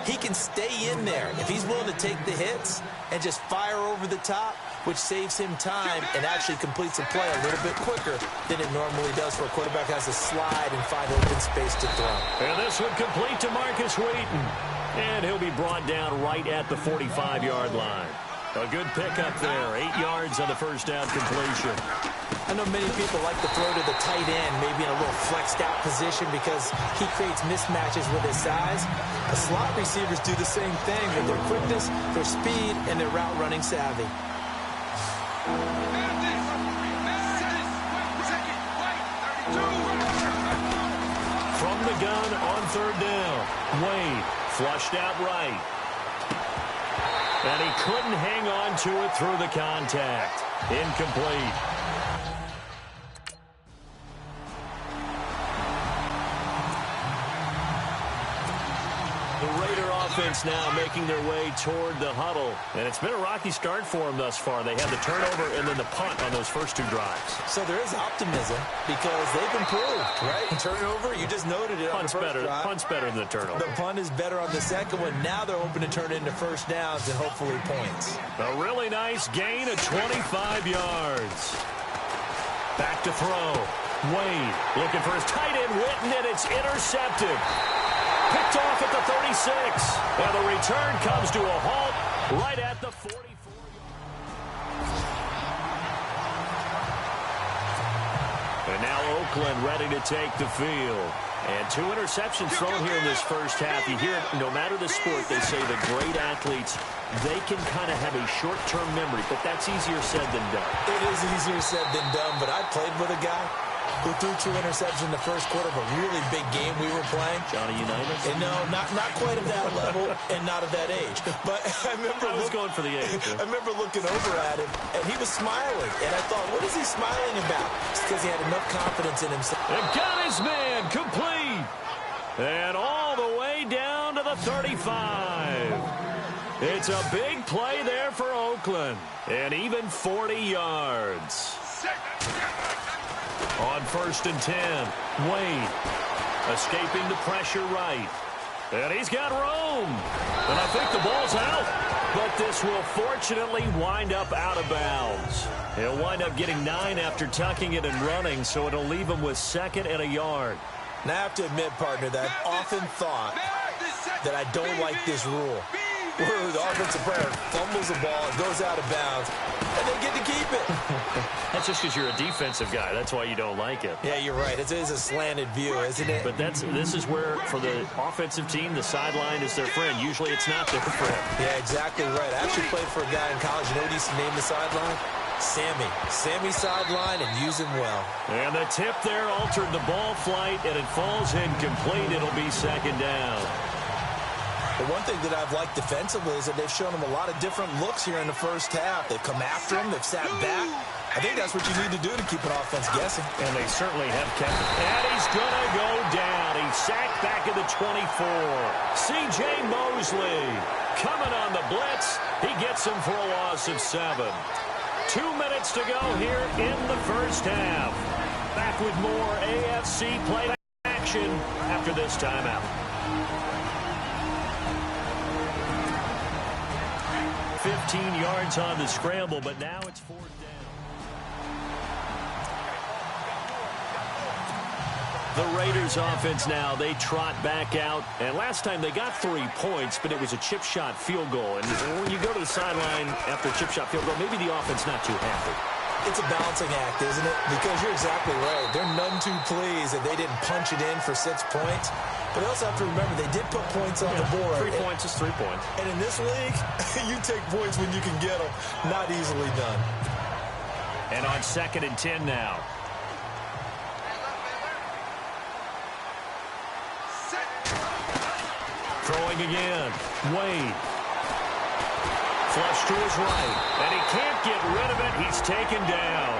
he can stay in there if he's willing to take the hits and just fire over the top, which saves him time and actually completes a play a little bit quicker than it normally does for a quarterback has to slide and find open space to throw. And this one complete to Marcus Wheaton. And he'll be brought down right at the 45-yard line. A good pickup there. 8 yards on the first down completion. I know many people like to throw to the tight end, maybe in a little flexed out position because he creates mismatches with his size. The slot receivers do the same thing with their quickness, their speed, and their route running savvy. From the gun on third down, Wade flushed out right. And he couldn't hang on to it through the contact. Incomplete. The Raider offense now making their way toward the huddle. And it's been a rocky start for them thus far. They had the turnover and then the punt on those first two drives. So there is optimism because they've improved, right? Turnover, you just noted it on the first drive. Punt's better than the turnover. The punt is better on the second one. Now they're hoping to turn it into first downs and hopefully points. A really nice gain of 25 yards. Back to throw. Wade looking for his tight end, Witten, and it's intercepted. Picked off at the 36. And the return comes to a halt right at the 44. And now Oakland ready to take the field. And 2 interceptions thrown here in this first half. You hear it, no matter the sport, they say the great athletes, they can kind of have a short-term memory, but that's easier said than done. It is easier said than done, but I played with a guy who threw 2 interceptions in the first quarter of a really big game we were playing. Johnny Unitas? And no, not quite at that level and not at that age. But I remember going for the age. I remember looking over at him, and he was smiling. And I thought, what is he smiling about? It's because he had enough confidence in himself. And got his man complete. And all the way down to the 35. It's a big play there for Oakland. And even 40 yards. On 1st and 10, Wade escaping the pressure right. And he's got room. And I think the ball's out. But this will fortunately wind up out of bounds. He'll wind up getting 9 after tucking it and running, so it'll leave him with 2nd and a yard. Now, I have to admit, partner, that I've often thought that I don't like this rule, where the offensive player fumbles the ball, it goes out of bounds, and they get to keep it. That's just because you're a defensive guy. That's why you don't like it. Yeah, you're right. It is a slanted view, isn't it? But this is where, for the offensive team, the sideline is their friend. Usually it's not their friend. Yeah, exactly right. I actually played for a guy in college. You know what he used to name the sideline? Sammy. Sammy sideline, and use him well. And the tip there altered the ball flight, and it falls incomplete. It'll be 2nd down. The one thing that I've liked defensively is that they've shown him a lot of different looks here in the first half. They've come after him. They've sat back. I think that's what you need to do to keep an offense guessing. And they certainly have kept it. And he's going to go down. He's sacked back at the 24. C.J. Mosley coming on the blitz. He gets him for a loss of 7. 2 minutes to go here in the first half. Back with more AFC play action after this timeout. 15 yards on the scramble, but now it's 4th down. The Raiders offense now, they trot back out. And last time they got 3 points, but it was a chip shot field goal. And when you go to the sideline after a chip shot field goal, maybe the offense not too happy. It's a balancing act, isn't it? Because you're exactly right. They're none too pleased that they didn't punch it in for 6 points. But they also have to remember they did put points on the board. 3 points is 3 points. And in this league, you take points when you can get them. Not easily done. And on 2nd and 10 now. Throwing again. Wade. Flush to his right. And he can't get rid of it. He's taken down.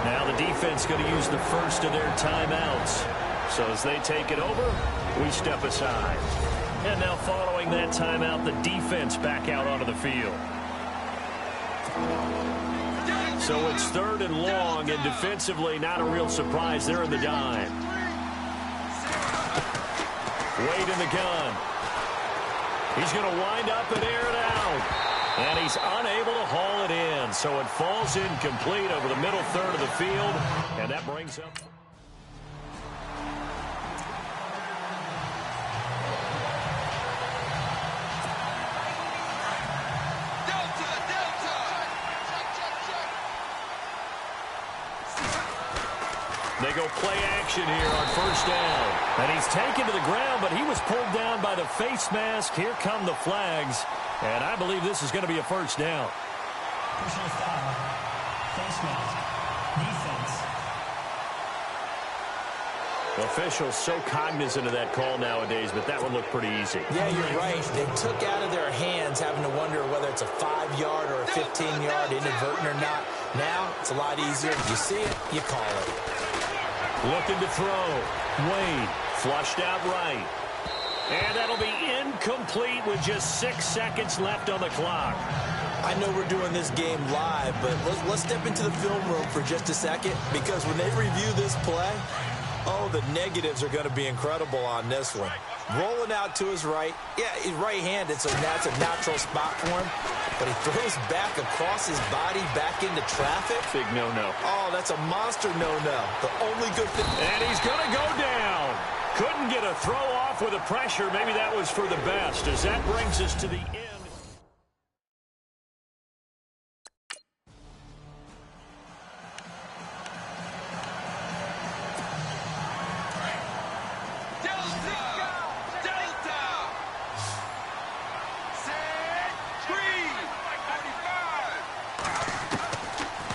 Now the defense going to use the first of their timeouts. So as they take it over, we step aside. And now following that timeout, the defense back out onto the field. So it's 3rd and long, and defensively not a real surprise. They're in the dime. Wade in the gun. He's going to wind up and air it out. And he's unable to haul it in. So it falls incomplete over the middle third of the field. And that brings up... They go play action here on 1st down. And he's taken to the ground, but he was pulled down by the face mask. Here come the flags. And I believe this is going to be a 1st down. Personal foul. Face mask. Defense. Officials so cognizant of that call nowadays, but that one looked pretty easy. Yeah, you're right. They took out of their hands having to wonder whether it's a 5-yard or a 15-yard inadvertent or not. Now, it's a lot easier. You see it, you call it. Looking to throw. Wade flushed out right. And that'll be incomplete with just 6 seconds left on the clock. I know we're doing this game live, but let's step into the film room for just a second, because when they review this play, oh, the negatives are going to be incredible on this one. Rolling out to his right. Yeah, he's right-handed, so that's a natural spot for him. But he throws back across his body back into traffic. Big no-no. Oh, that's a monster no-no. The only good thing. And he's going to go down. Couldn't get a throw off with the pressure. Maybe that was for the best, as that brings us to the end.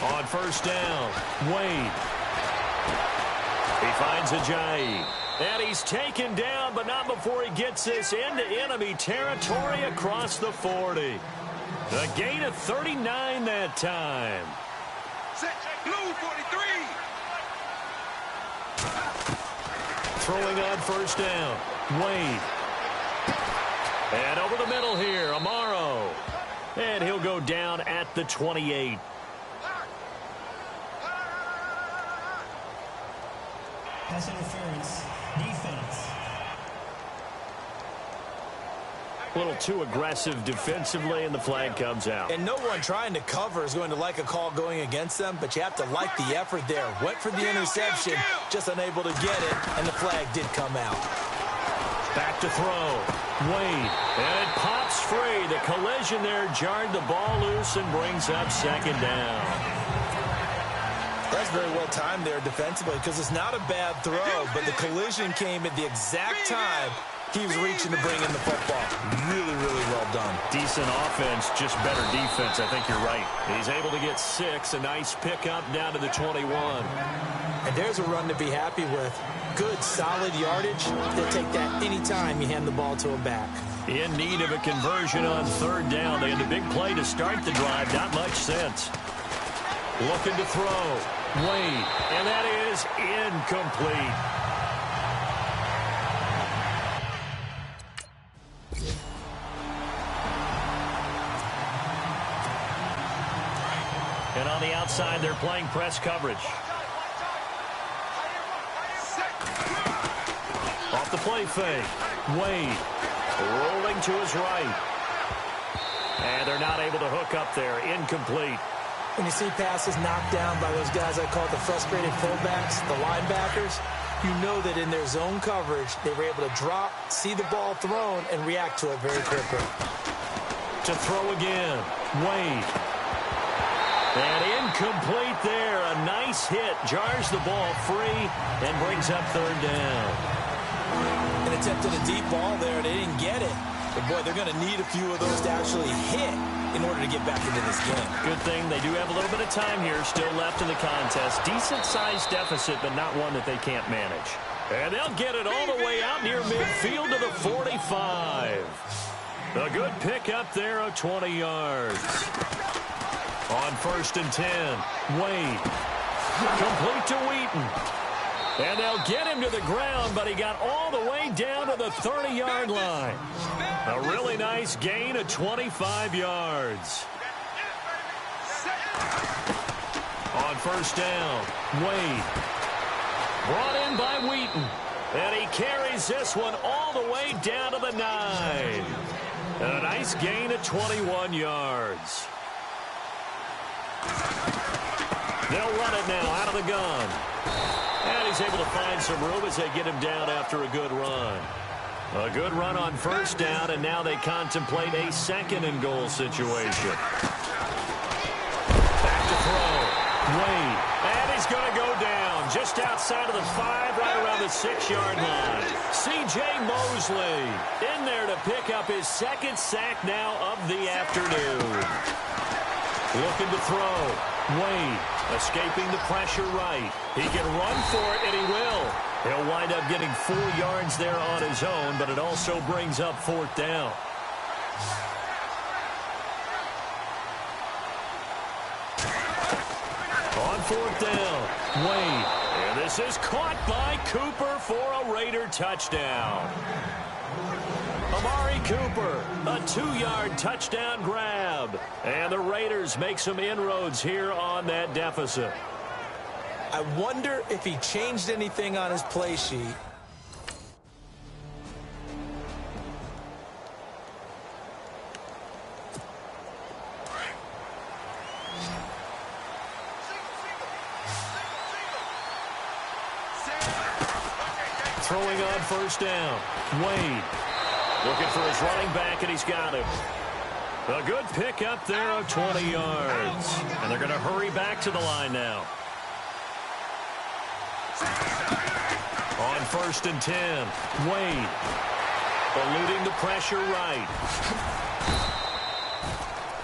On first down, Wade. He finds Ajayi. And he's taken down, but not before he gets this into enemy territory across the 40. A gain of 39 that time. Blue 43. Throwing on first down, Wade. And over the middle here, Amaro. And he'll go down at the 28. Pass interference. Defense. A little too aggressive defensively, and the flag comes out. And no one trying to cover is going to like a call going against them, but you have to like the effort there. Went for the interception, just unable to get it, and the flag did come out. Back to throw. Wade. And it pops free. The collision there jarred the ball loose and brings up second down. That's very well timed there defensively, because it's not a bad throw, but the collision came at the exact time he was reaching to bring in the football. Really, really well done. Decent offense, just better defense. I think you're right. He's able to get 6. A nice pickup down to the 21. And there's a run to be happy with. Good, solid yardage. They'll take that anytime you hand the ball to a back. In need of a conversion on third down. They had a big play to start the drive. Not much sense. Looking to throw. Wade. And that is incomplete. And on the outside, they're playing press coverage. Off the play fake. Wade rolling to his right. And they're not able to hook up there. Incomplete. When you see passes knocked down by those guys I call the frustrated fullbacks, the linebackers, you know that in their zone coverage, they were able to drop, see the ball thrown, and react to it very quickly. To throw again. Wade. And incomplete there. A nice hit. Jars the ball free and brings up third down. An attempt at a deep ball there. They didn't get it. But, boy, they're going to need a few of those to actually hit in order to get back into this game. Good thing they do have a little bit of time here still left in the contest. Decent-sized deficit, but not one that they can't manage. And they'll get it all the way out near midfield to the 45. A good pickup there of 20 yards. On first and 10, Wade. Complete to Wheaton. And they'll get him to the ground, but he got all the way down to the 30-yard line. A really nice gain of 25 yards. On first down, Wade. Brought in by Wheaton. And he carries this one all the way down to the 9. And a nice gain of 21 yards. They'll run it now out of the gun. And he's able to find some room as they get him down after a good run. A good run on first down, and now they contemplate a second and goal situation. Back to throw. Wade. And he's going to go down just outside of the 5, right around the 6-yard line. C.J. Mosley in there to pick up his second sack now of the afternoon. Looking to throw. Wade escaping the pressure right. He can run for it, and he will. He'll wind up getting 4 yards there on his own, but it also brings up 4th down. On 4th down, Wade. And this is caught by Cooper for a Raider touchdown. Amari Cooper, a 2-yard touchdown grab. And the Raiders make some inroads here on that deficit. I wonder if he changed anything on his play sheet. Throwing on 1st down, Wade. Looking for his running back, and he's got him. A good pick up there of 20 yards. And they're going to hurry back to the line now. On 1st and 10, Wade. Eluding the pressure right.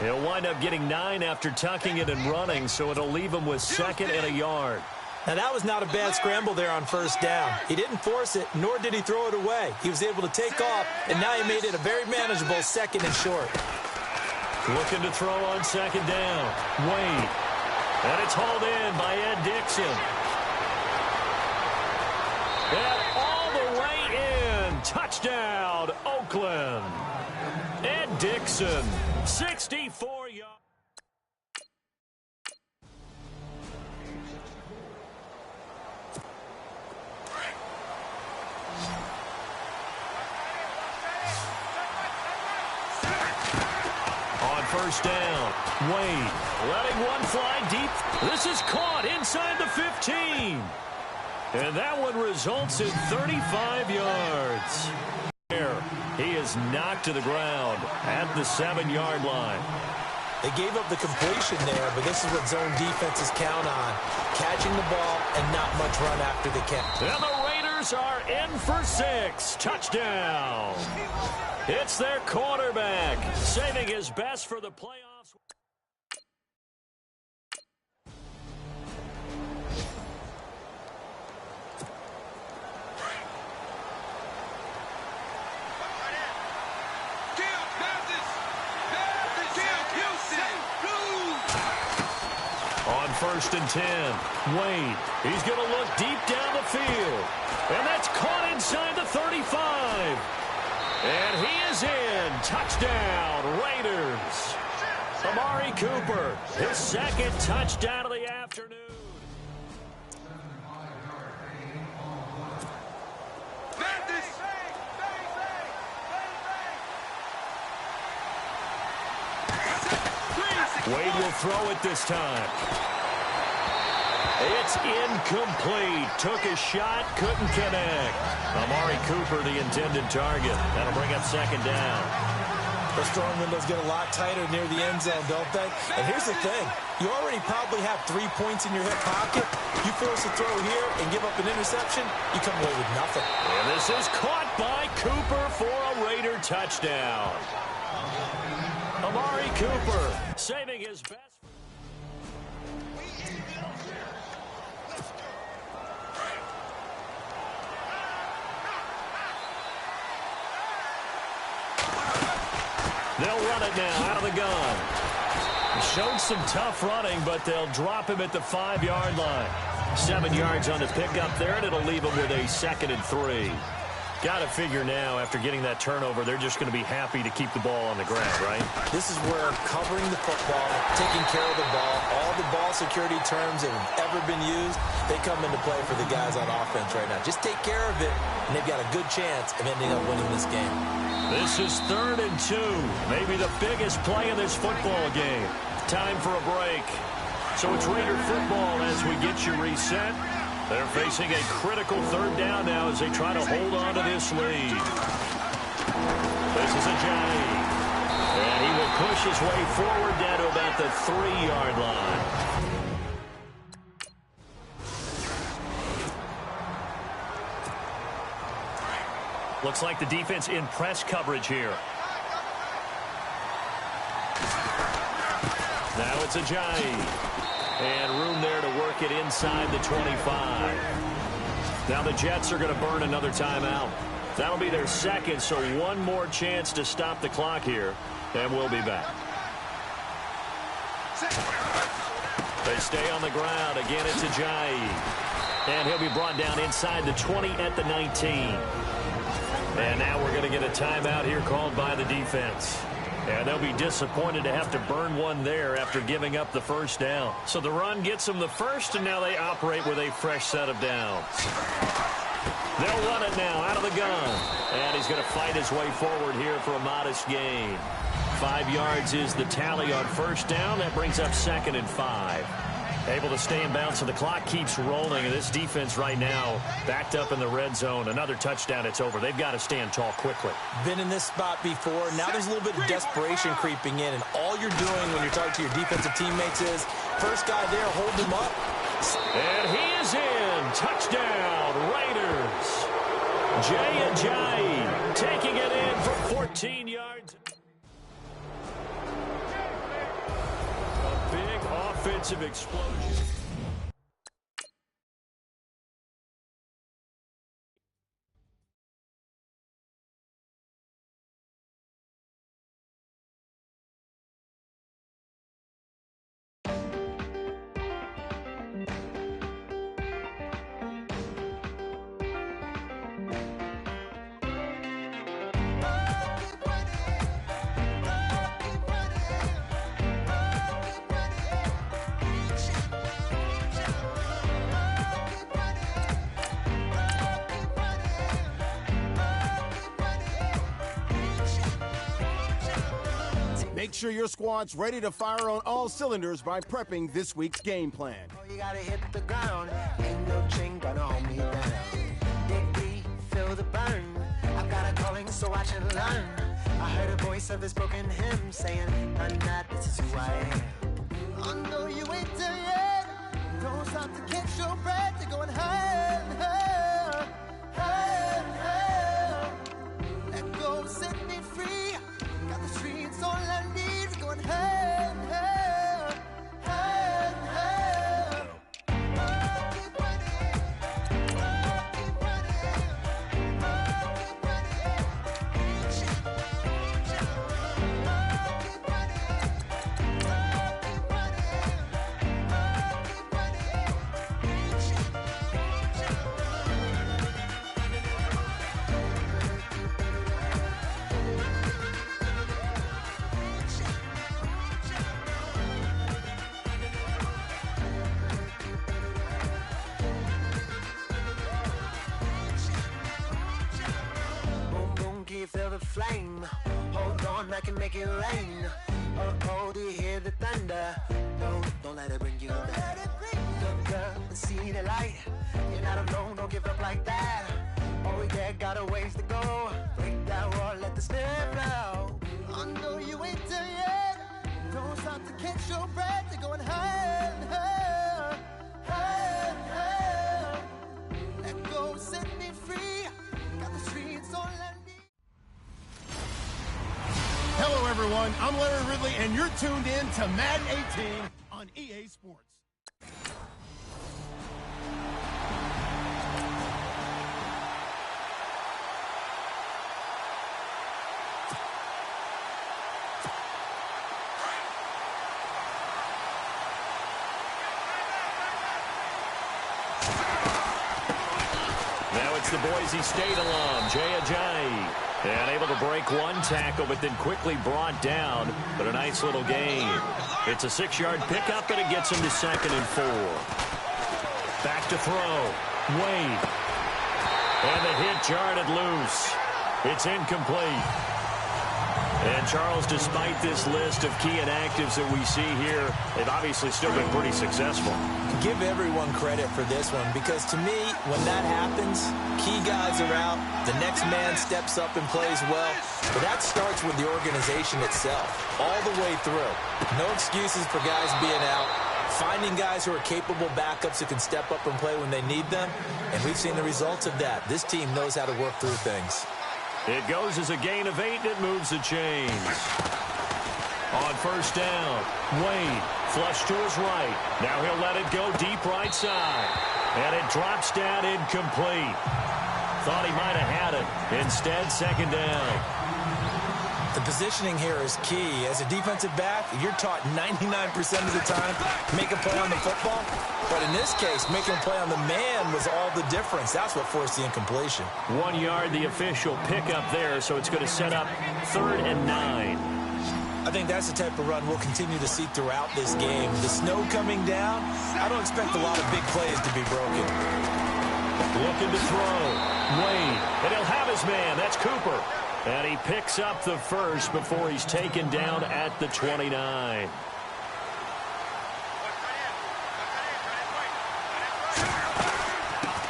He'll wind up getting 9 after tucking it and running, so it'll leave him with 2nd and a yard. Now, that was not a bad scramble there on 1st down. He didn't force it, nor did he throw it away. He was able to take off, and now he made it a very manageable 2nd and short. Looking to throw on 2nd down, Wade. And it's hauled in by Ed Dixon. And all the way in. Touchdown, Oakland. Ed Dixon, 64 yards. On 1st down, Wade letting one fly deep. This is caught inside the 15. And that one results in 35 yards. He is knocked to the ground at the 7-yard line. They gave up the completion there, but this is what zone defenses count on. Catching the ball and not much run after the catch. And the Raiders are in for 6. Touchdown. It's their quarterback, saving his best for the playoffs. On 1st and 10, Wade. He's going to look deep down the field. And that's caught inside the 35. And he is in. Touchdown, Raiders. Amari Cooper, his 2nd touchdown of the afternoon. Wade will throw it this time. It's incomplete. Took a shot, couldn't connect. Amari Cooper, the intended target. That'll bring up 2nd down. The strong windows get a lot tighter near the end zone, don't they? And here's the thing. You already probably have 3 points in your hip pocket. You force a throw here and give up an interception, you come away with nothing. And this is caught by Cooper for a Raider touchdown. Amari Cooper saving his best. They'll run it now out of the gun. Showed some tough running, but they'll drop him at the 5-yard line. 7 yards on the pickup there, and it'll leave him with a 2nd and 3. Got to figure now, after getting that turnover, they're just going to be happy to keep the ball on the ground, right? This is where covering the football, taking care of the ball, all the ball security terms that have ever been used, they come into play for the guys on offense right now. Just take care of it, and they've got a good chance of ending up winning this game. This is 3rd and 2, maybe the biggest play in this football game. Time for a break. So it's Raider football as we get you reset. They're facing a critical 3rd down now as they try to hold on to this lead. This is Ajayi. And he will push his way forward down to about the 3-yard line. Looks like the defense in press coverage here. Now it's Ajayi. And room there to work it inside the 25. Now the Jets are going to burn another timeout. That'll be their second, so one more chance to stop the clock here, and we'll be back. They stay on the ground. Again, it's Ajayi. And he'll be brought down inside the 20 at the 19. And now we're going to get a timeout here called by the defense. And they'll be disappointed to have to burn one there after giving up the first down. So the run gets them the first, and now they operate with a fresh set of downs. They'll run it now out of the gun. And he's going to fight his way forward here for a modest gain. 5 yards is the tally on first down. That brings up 2nd and 5. Able to stay in bounds, so the clock keeps rolling. And this defense right now backed up in the red zone. Another touchdown, it's over. They've got to stand tall quickly. Been in this spot before. Now there's a little bit of desperation creeping in. And all you're doing when you're talking to your defensive teammates is, first guy there, hold him up. And he is in. Touchdown, Raiders. Jay Ajayi taking it in for 14 yards. A big offensive explosion. Make sure your squad's ready to fire on all cylinders by prepping this week's game plan. Oh, you gotta hit the ground. Ain't no chain gonna hold me down. Dig deep, feel the burn. I've got a calling, so watch and learn. I heard a voice of this broken hymn saying, I'm not, this is who I am. I know you ain't there yet. Don't stop to catch your breath. You're going higher and higher, higher and higher. Let go, set me free. Got the streets all I need. Going higher and higher, higher and higher. Feel the flame. Hold on, I can make it rain. Oh, do you hear the thunder? Don't let it bring you down. Look up and see the light. You're not alone, don't give up like that. Oh yeah, got a ways to go. Break that wall, let the spirit flow. I know you ain't there yet. Don't stop to catch your breath. You're going higher and higher, higher and higher. Let go, set me free. Got the streets on land. Hello, everyone. I'm Larry Ridley, and you're tuned in to Madden 18 on EA Sports. Now it's the Boise State alum, Jay Ajayi. And able to break one tackle, but then quickly brought down. But a nice little gain. It's a 6-yard pickup, and it gets him to 2nd and 4. Back to throw. Wade. And the hit jarred loose. It's incomplete. And Charles, despite this list of key inactives that we see here, they've obviously still been pretty successful. Give everyone credit for this one, because to me, when that happens, key guys are out, the next man steps up and plays well, but that starts with the organization itself, all the way through. No excuses for guys being out, finding guys who are capable backups who can step up and play when they need them, and we've seen the results of that. This team knows how to work through things. It goes as a gain of 8, and it moves the chains. On first down, Wade, flush to his right. Now he'll let it go deep right side. And it drops down incomplete. Thought he might have had it. Instead, second down. The positioning here is key. As a defensive back, you're taught 99% of the time, make a play on the football. But in this case, making a play on the man was all the difference. That's what forced the incompletion. 1 yard, the official pickup there, so it's going to set up 3rd and 9. I think that's the type of run we'll continue to see throughout this game. The snow coming down, I don't expect a lot of big plays to be broken. Looking to throw. Wade. And he'll have his man. That's Cooper. And he picks up the first before he's taken down at the 29.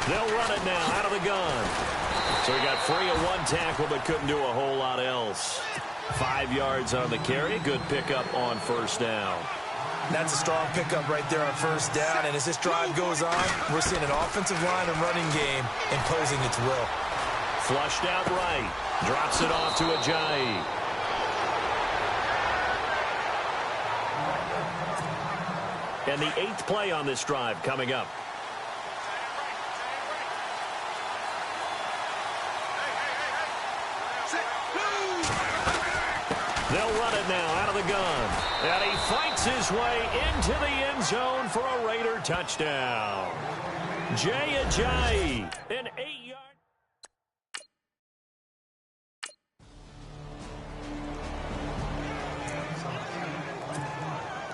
They'll run it now out of the gun. So he got free of 1 tackle but couldn't do a whole lot else. 5 yards on the carry. Good pickup on first down. That's a strong pickup right there on first down. And as this drive goes on, we're seeing an offensive line and running game imposing its will. Flushed out right. Drops it off to Ajayi. And the 8th play on this drive coming up. They'll run it now out of the gun. And he fights his way into the end zone for a Raider touchdown. Jay Ajayi, an 8-yard.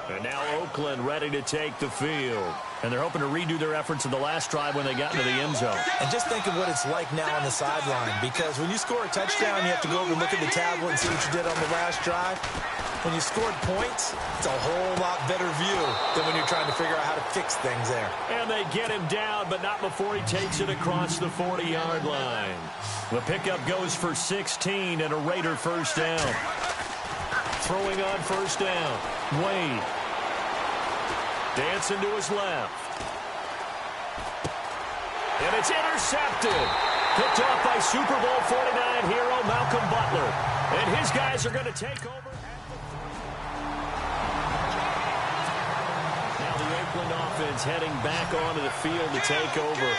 And now Oakland ready to take the field. And they're hoping to redo their efforts in the last drive when they got into the end zone. And just think of what it's like now on the sideline. Because when you score a touchdown, you have to go over and look at the tablet and see what you did on the last drive. When you scored points, it's a whole lot better view than when you're trying to figure out how to fix things there. And they get him down, but not before he takes it across the 40-yard line. The pickup goes for 16 and a Raider first down. Throwing on first down. Wade. Dancing to his left. And it's intercepted. Picked off by Super Bowl 49 hero Malcolm Butler. And his guys are going to take over. Now the Oakland offense heading back onto the field to take over.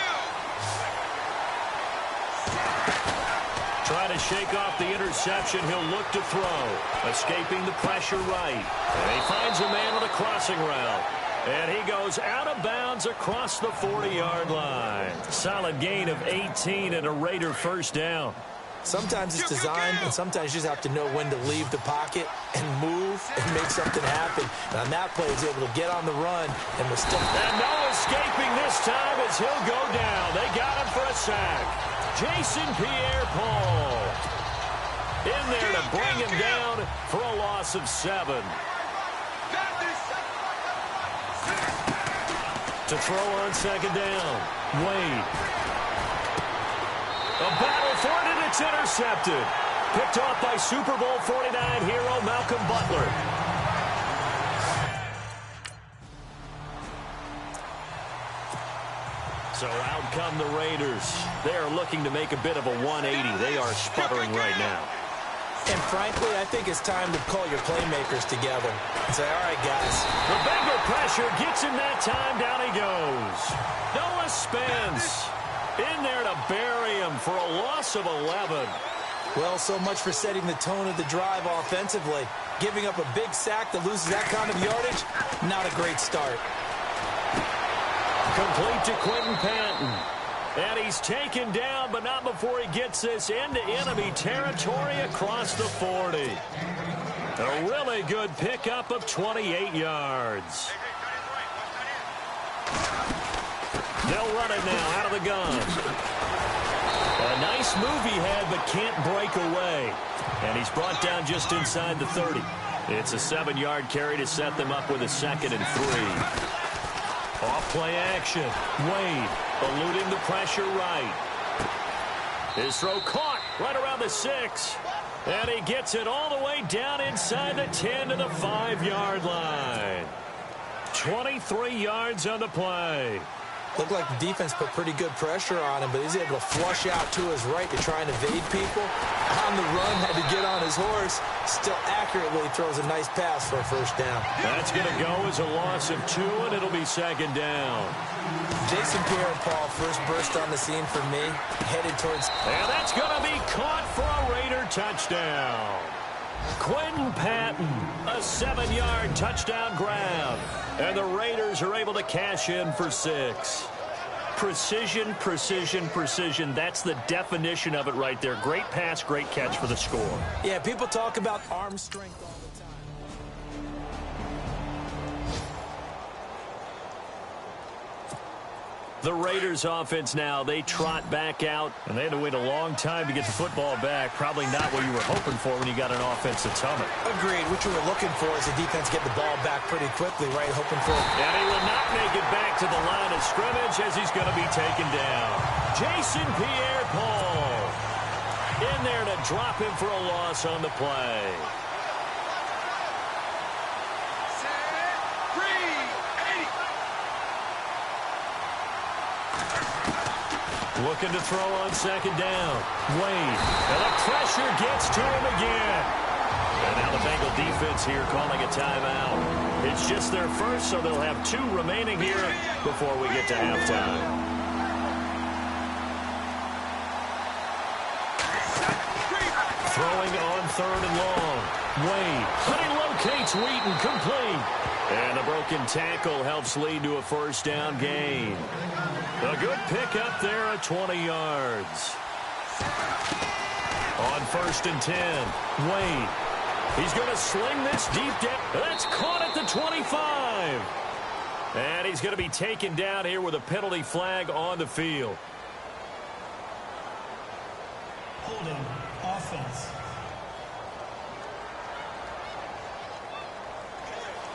Trying to shake off the interception. He'll look to throw. Escaping the pressure right. And he finds a man on a crossing route. And he goes out of bounds across the 40-yard line. Solid gain of 18 and a Raider first down. Sometimes it's designed, and sometimes you just have to know when to leave the pocket and move and make something happen. And on that play, he's able to get on the run and was still. And no escaping this time as he'll go down. They got him for a sack. Jason Pierre-Paul in there to bring him down for a loss of 7. To throw on second down. Wade. A battle for it, and it's intercepted. Picked off by Super Bowl 49 hero Malcolm Butler. So out come the Raiders. They are looking to make a bit of a 180. They are sputtering right now. And frankly, I think it's time to call your playmakers together and say, all right, guys. The Bengal pressure gets him that time. Down he goes. Noah Spence in there to bury him for a loss of 11. Well, so much for setting the tone of the drive offensively. Giving up a big sack that loses that kind of yardage, not a great start. Complete to Quentin Patton. And he's taken down, but not before he gets this into enemy territory across the 40. A really good pickup of 28 yards. They'll run it now out of the gun. A nice move he had, but can't break away. And he's brought down just inside the 30. It's a 7-yard carry to set them up with a 2nd and 3. Off play action. Wade eluding the pressure right. His throw caught right around the 6. And he gets it all the way down inside the 10 to the 5-yard line. 23 yards on the play. Looked like the defense put pretty good pressure on him, but he's able to flush out to his right to try and evade people. On the run, had to get on his horse. Still accurately throws a nice pass for a first down. That's going to go as a loss of 2, and it'll be 2nd down. Jason Pierre-Paul first burst on the scene for me, headed towards... And that's going to be caught for a Raider touchdown. Quentin Patton, a 7-yard touchdown grab. And the Raiders are able to cash in for 6. Precision, precision, precision. That's the definition of it right there. Great pass, great catch for the score. Yeah, people talk about arm strength all the time. The Raiders offense now, they trot back out, and they had to wait a long time to get the football back. Probably not what you were hoping for when you got an offense that's humming. Agreed. What you were looking for is the defense get the ball back pretty quickly, right? Hoping for... And he will not make it back to the line of scrimmage as he's going to be taken down. Jason Pierre-Paul in there to drop him for a loss on the play. Looking to throw on second down. Wade. And the pressure gets to him again. And now the Bengal defense here calling a timeout. It's just their first, so they'll have 2 remaining here before we get to halftime. Throwing on 3rd and long. Wade. But he locates Wheaton, complete. And the broken tackle helps lead to a first down gain. A good pickup there at 20 yards. On 1st and 10, Wade. He's going to sling this deep down. That's caught at the 25. And he's going to be taken down here with a penalty flag on the field. Holding offense.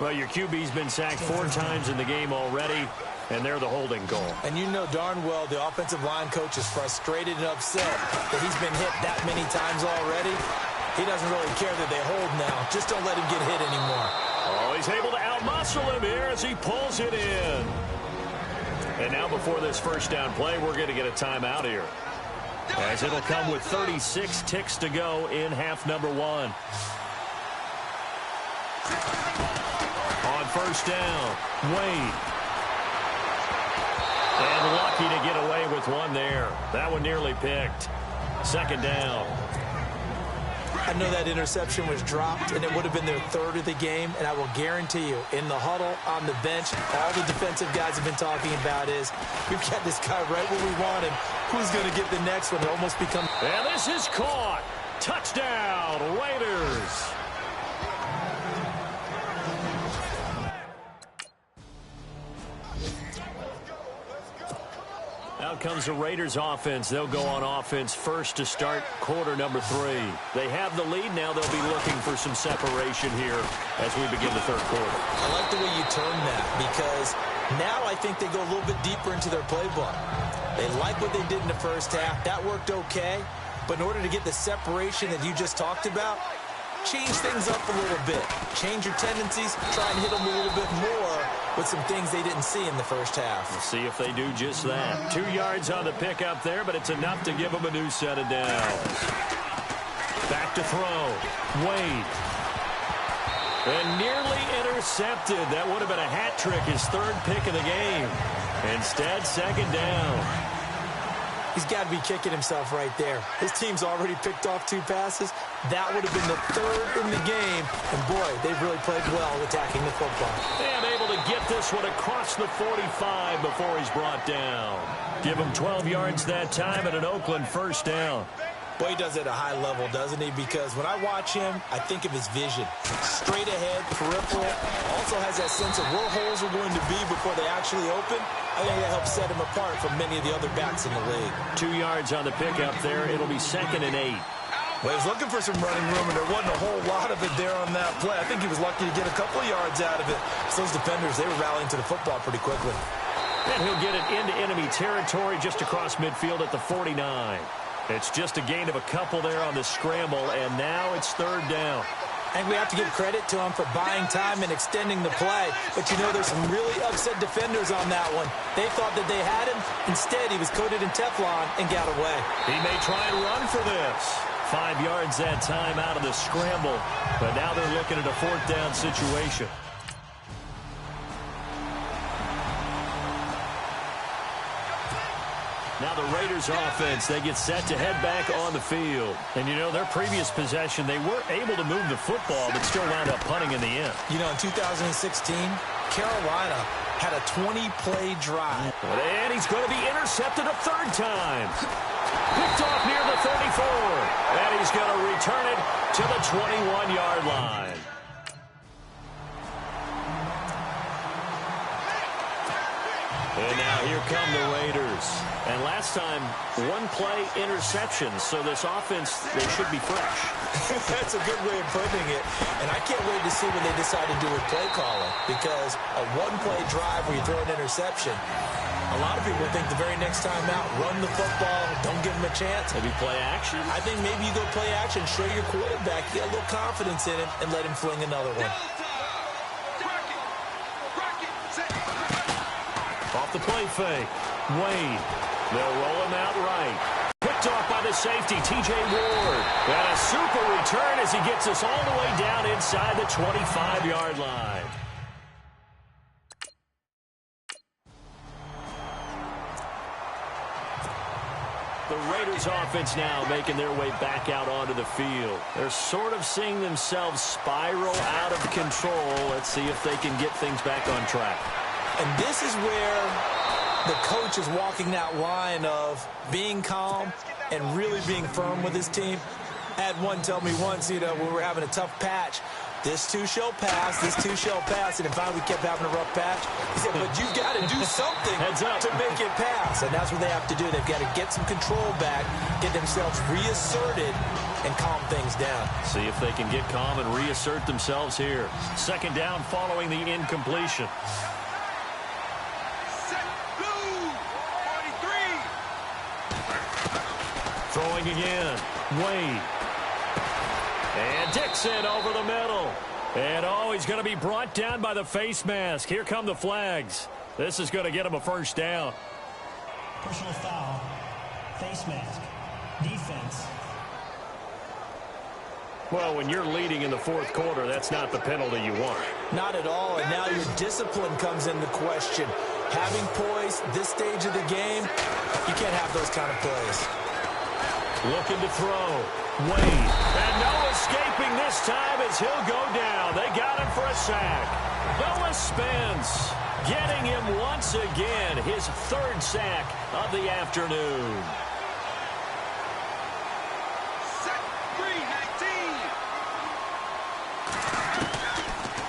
Well, your QB's been sacked 4 times in the game already, and they're the holding goal. And you know darn well the offensive line coach is frustrated and upset that he's been hit that many times already. He doesn't really care that they hold now. Just don't let him get hit anymore. Oh, he's able to outmuscle him here as he pulls it in. And now before this first down play, we're going to get a timeout here, as it'll come with 36 ticks to go in half number 1. On first down, Wade. And lucky to get away with one there. That one nearly picked. Second down. I know that interception was dropped, and it would have been their 3rd of the game, and I will guarantee you, in the huddle, on the bench, all the defensive guys have been talking about is, we've got this guy right where we want him. Who's going to get the next one? It almost becomes... And this is caught. Touchdown, Raiders. Out comes the Raiders offense. They'll go on offense first to start quarter number 3. They have the lead now. They'll be looking for some separation here as we begin the 3rd quarter. I like the way you term that, because now I think they go a little bit deeper into their playbook. They like what they did in the first half. That worked okay. But in order to get the separation that you just talked about, change things up a little bit. Change your tendencies. Try and hit them a little bit more with some things they didn't see in the first half. We'll see if they do just that. 2 yards on the pickup there, but it's enough to give them a new set of downs. Back to throw. Wade. And nearly intercepted. That would have been a hat trick, his 3rd pick of the game. Instead, second down. He's got to be kicking himself right there. His team's already picked off 2 passes. That would have been the 3rd in the game. And, boy, they've really played well attacking the football. And able to get this one across the 45 before he's brought down. Give him 12 yards that time and an Oakland first down. Boy, he does it at a high level, doesn't he? Because when I watch him, I think of his vision. Straight ahead, peripheral. Also has that sense of where holes are going to be before they actually open. I think that helps set him apart from many of the other backs in the league. 2 yards on the pickup there. It'll be 2nd and 8. Well, he's looking for some running room, and there wasn't a whole lot of it there on that play. I think he was lucky to get a couple of yards out of it. So those defenders, they were rallying to the football pretty quickly. And he'll get it into enemy territory just across midfield at the 49. It's just a gain of a couple there on the scramble, and now it's 3rd down. I think we have to give credit to him for buying time and extending the play. But, you know, there's some really upset defenders on that one. They thought that they had him. Instead, he was coated in Teflon and got away. He may try and run for this. 5 yards that time out of the scramble. But now they're looking at a 4th down situation. Now the Raiders offense, they get set to head back on the field. And, you know, their previous possession, they were able to move the football, but still wound up punting in the end. You know, in 2016, Carolina had a 20-play drive. And he's going to be intercepted a third time. Picked off near the 34. And he's going to return it to the 21-yard line. And now here come the Raiders. And last time, one-play interception. So this offense, they should be fresh. That's a good way of putting it. And I can't wait to see what they decide to do with play calling. Because a one-play drive where you throw an interception, a lot of people think the very next time out, run the football, don't give them a chance. Maybe play action. I think maybe you go play action, show your quarterback, get a little confidence in it, and let him fling another one. Off the play fake. Wade. They'll roll him out right. Picked off by the safety, T.J. Ward. And a super return as he gets us all the way down inside the 25-yard line. The Raiders offense now making their way back out onto the field. They're sort of seeing themselves spiral out of control. Let's see if they can get things back on track. And this is where the coach is walking that line of being calm and really being firm with his team. I had one tell me once, you know, when we were having a tough patch, this too shall pass, this too shall pass. And finally we kept having a rough patch. He said, but you've got to do something to make it pass. And that's what they have to do. They've got to get some control back, get themselves reasserted, and calm things down. See if they can get calm and reassert themselves here. Second down following the incompletion. Throwing again. Wade. And Dixon over the middle. And, oh, he's going to be brought down by the face mask. Here come the flags. This is going to get him a first down. Personal foul. Face mask. Defense. Well, when you're leading in the fourth quarter, that's not the penalty you want. Not at all. And now your discipline comes into question. Having poise this stage of the game, you can't have those kind of plays. Looking to throw. Wade. And no escaping this time as he'll go down. They got him for a sack. Noah Spence getting him once again. His third sack of the afternoon.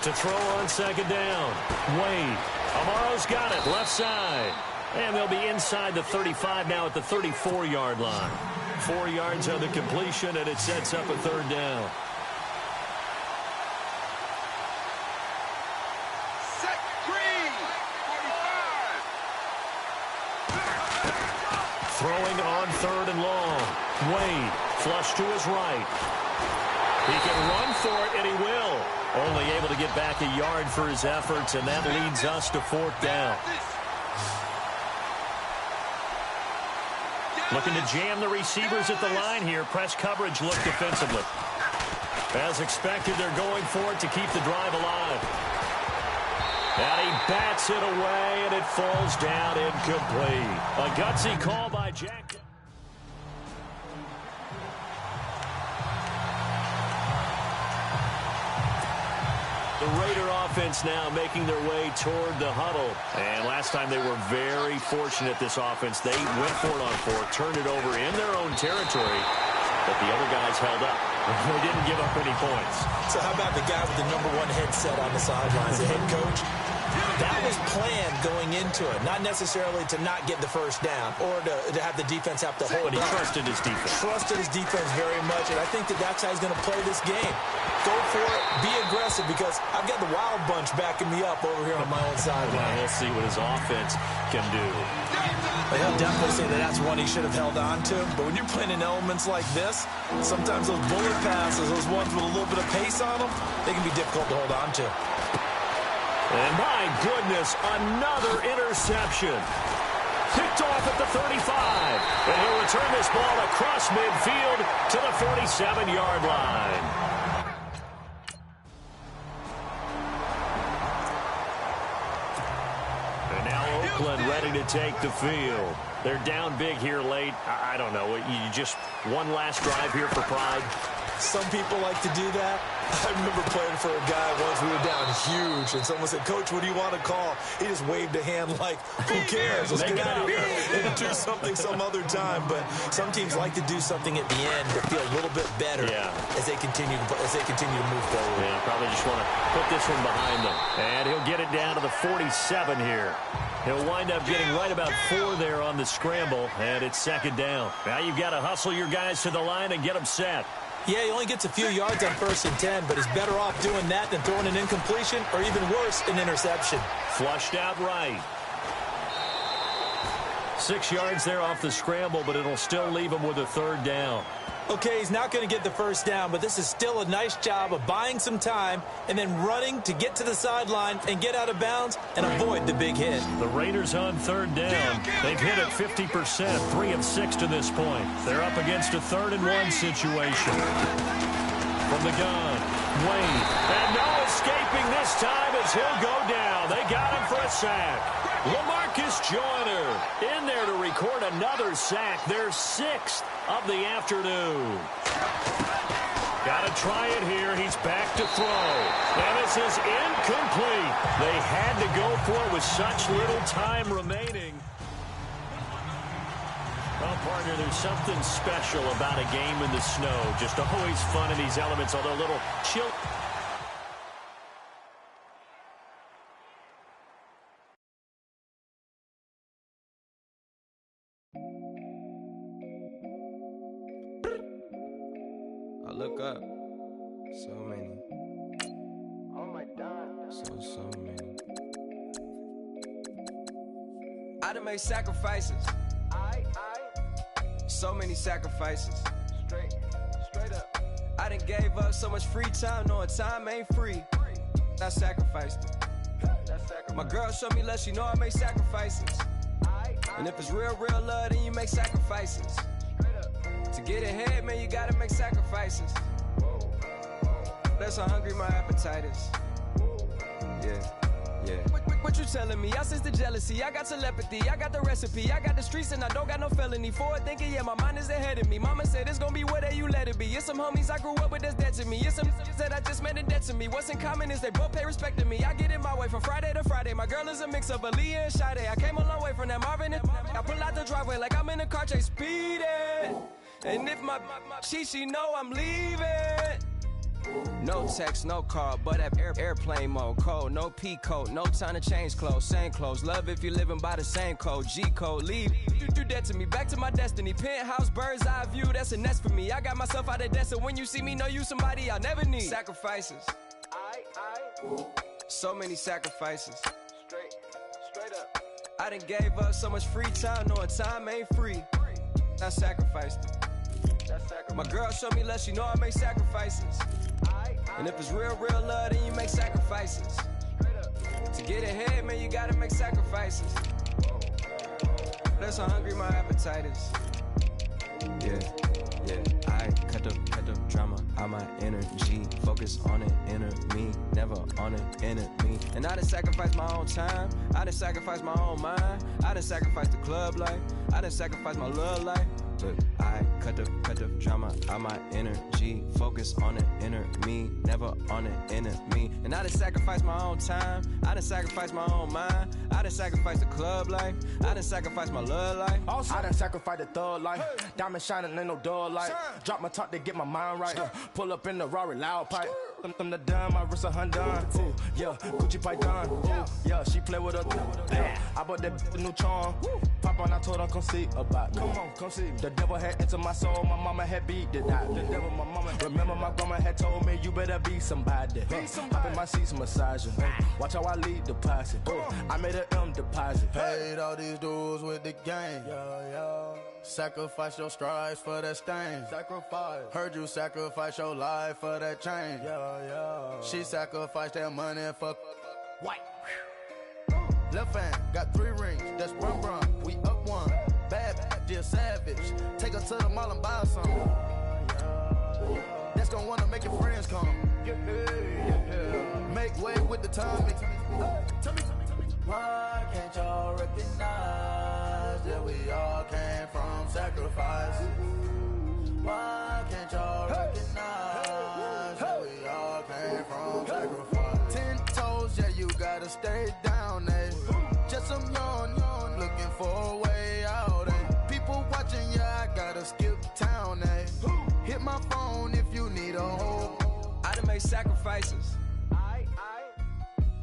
To throw on second down. Wade. Amaro's got it. Left side. And they'll be inside the 35 now at the 34-yard line. 4 yards on the completion, and it sets up a third down. Throwing on third and long. Wade, flush to his right. He can run for it, and he will. Only able to get back a yard for his efforts, and that leads us to fourth down. Looking to jam the receivers at the line here. Press coverage look defensively. As expected, they're going for it to keep the drive alive. And he bats it away, and it falls down incomplete. A gutsy call by Jack. The Raider offense now making their way toward the huddle. And last time they were very fortunate, this offense. They went for it on fourth, turned it over in their own territory, but the other guys held up. They didn't give up any points. So how about the guy with the #1 headset on the sidelines, the head coach? That was planned going into it, not necessarily to not get the first down or to have the defense have to hold it. But he trusted his defense. Trusted his defense very much, and I think that that's how he's going to play this game. Go for it, be aggressive, because I've got the wild bunch backing me up over here on my own sideline. Well, we'll see what his offense can do. But he'll definitely say that that's one he should have held on to. But when you're playing in elements like this, sometimes those bullet passes, those ones with a little bit of pace on them, they can be difficult to hold on to. And my goodness, another interception. Picked off at the 35. And he'll return this ball across midfield to the 47-yard line. And now Franklin ready to take the field. They're down big here late. I don't know. You just one last drive here for pride. Some people like to do that. I remember playing for a guy once. We were down huge, and someone said, "Coach, what do you want to call?" He just waved a hand like, "Who cares? Let's get out of here and do something some other time." But some teams like to do something at the end to feel a little bit better as they continue to move forward. Yeah, probably just want to put this one behind them. And he'll get it down to the 47 here. He'll wind up getting right about 4 there on the scramble, and it's second down. Now you've got to hustle your guys to the line and get them set. Yeah, he only gets a few yards on 1st and 10, but he's better off doing that than throwing an incompletion or even worse, an interception. Flushed out right. 6 yards there off the scramble, but it'll still leave him with a 3rd down. Okay, he's not going to get the 1st down, but this is still a nice job of buying some time and then running to get to the sideline and get out of bounds and avoid the big hit. The Raiders on 3rd down. They've hit it 50%, 3 of 6 to this point. They're up against a 3rd and 1 situation. From the gun, Wade. And no escaping this time as he'll go down. They got him for a sack. LaMarcus Joyner in there to record another sack, their 6th of the afternoon. Got to try it here. He's back to throw. And this is incomplete. They had to go for it with such little time remaining. Well, partner, there's something special about a game in the snow. Just always fun in these elements, although a little chill. I look up. So many. Oh my God. So many. I done made sacrifices. So many sacrifices. Straight up. I done gave up so much free time, knowing time ain't free. I sacrificed it. My girl showed me love, she know I make sacrifices. And if it's real love, then you make sacrifices. To get ahead, man, you gotta make sacrifices. That's how hungry my appetite is. Yeah. What you telling me? I sense the jealousy, I got telepathy, I got the recipe, I got the streets and I don't got no felony. Forward thinking, yeah, my mind is ahead of me. Mama said it's gonna be whatever you let it be. It's some homies I grew up with that's dead to me. It's some that I just made a debt to me. What's in common is they both pay respect to me. I get it my way from Friday to Friday. My girl is a mix of Aaliyah and Sade. I came a long way from that Marvin and I pull out the driveway like I'm in a car chase speeding. And if my she know I'm leaving. No text, no call, but at airplane mode. Code, no P code, no time to change clothes. Same clothes, love if you're living by the same code. G code, leave. You do that to me, back to my destiny. Penthouse, bird's eye view, that's a nest for me. I got myself out of debt, so when you see me, know you somebody I'll never need. Sacrifices. So many sacrifices. Straight up. I done gave up so much free time, knowing time ain't free. I sacrificed it. My girl showed me love, she know I make sacrifices. And if it's real love, then you make sacrifices. To get ahead, man, you gotta make sacrifices. That's how hungry my appetite is. Yeah. I cut the drama out my energy. Focus on it, inner me, never on it, enemy. And I done sacrificed my own time. I done sacrificed my own mind. I done sacrificed the club life. I done sacrificed my love life. But I cut the drama out my energy. Focus on it, inner me, never on it, enemy. And I done sacrificed my own time. I done sacrificed my own mind. I done sacrificed the club life. I done sacrificed my love life. I done sacrificed the thug life. Diamond shining, ain't no dull light. Drop my top to get my mind right. Pull up in the Rari loud pipe. Them the dime, my wrist a Hyundai. Ooh, yeah, Gucci Python. Ooh, yeah, she play with her. Yeah, I bought that new charm. Pop on, I told her come see about. Come on, come see. The devil had entered my soul. My mama had beat it out. The devil, my mama. Remember my grandma had told me you better be somebody. Hop in my seats, massaging. Watch how I lead the posse. I made an M deposit. Paid all these dues with the game. Yeah. Sacrifice your strides for that stain. Sacrifice. Heard you sacrifice your life for that change. Yeah. She sacrificed that money for white. Left hand got 3 rings. That's brum. We up one. Bad, dear savage. Take her to the mall and buy her something. That's gonna wanna make your friends come. Yeah. Make way with the time. Tell me. Why can't y'all recognize sacrifices.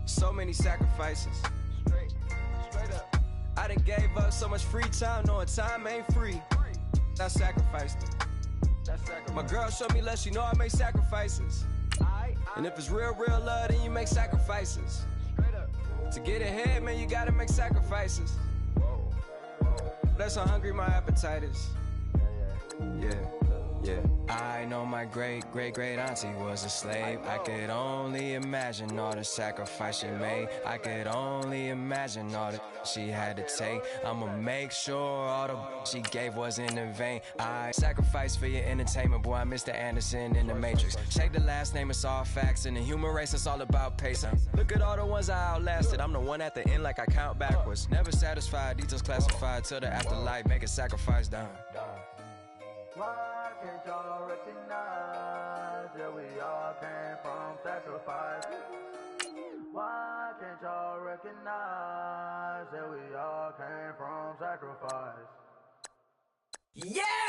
So many sacrifices. Straight up. I done gave up so much free time, knowing time ain't free. I sacrificed it. My girl showed me love, she know I make sacrifices. And if it's real love, then you make sacrifices. To get ahead, man, you gotta make sacrifices. That's how hungry my appetite is. Yeah. I know my great auntie was a slave. I could only imagine all the sacrifice she made. I could only imagine all that she had to take. I'ma make sure all the she gave wasn't in vain. I sacrificed for your entertainment, boy. I'm Mr. Anderson in the Matrix. Shake the last name, it's all facts. In the human race, it's all about pacing. Look at all the ones I outlasted. I'm the one at the end, like I count backwards. Never satisfied, details classified till the afterlife. Make a sacrifice down. Why can't y'all recognize that we all came from sacrifice? Why can't y'all recognize that we all came from sacrifice? Yeah.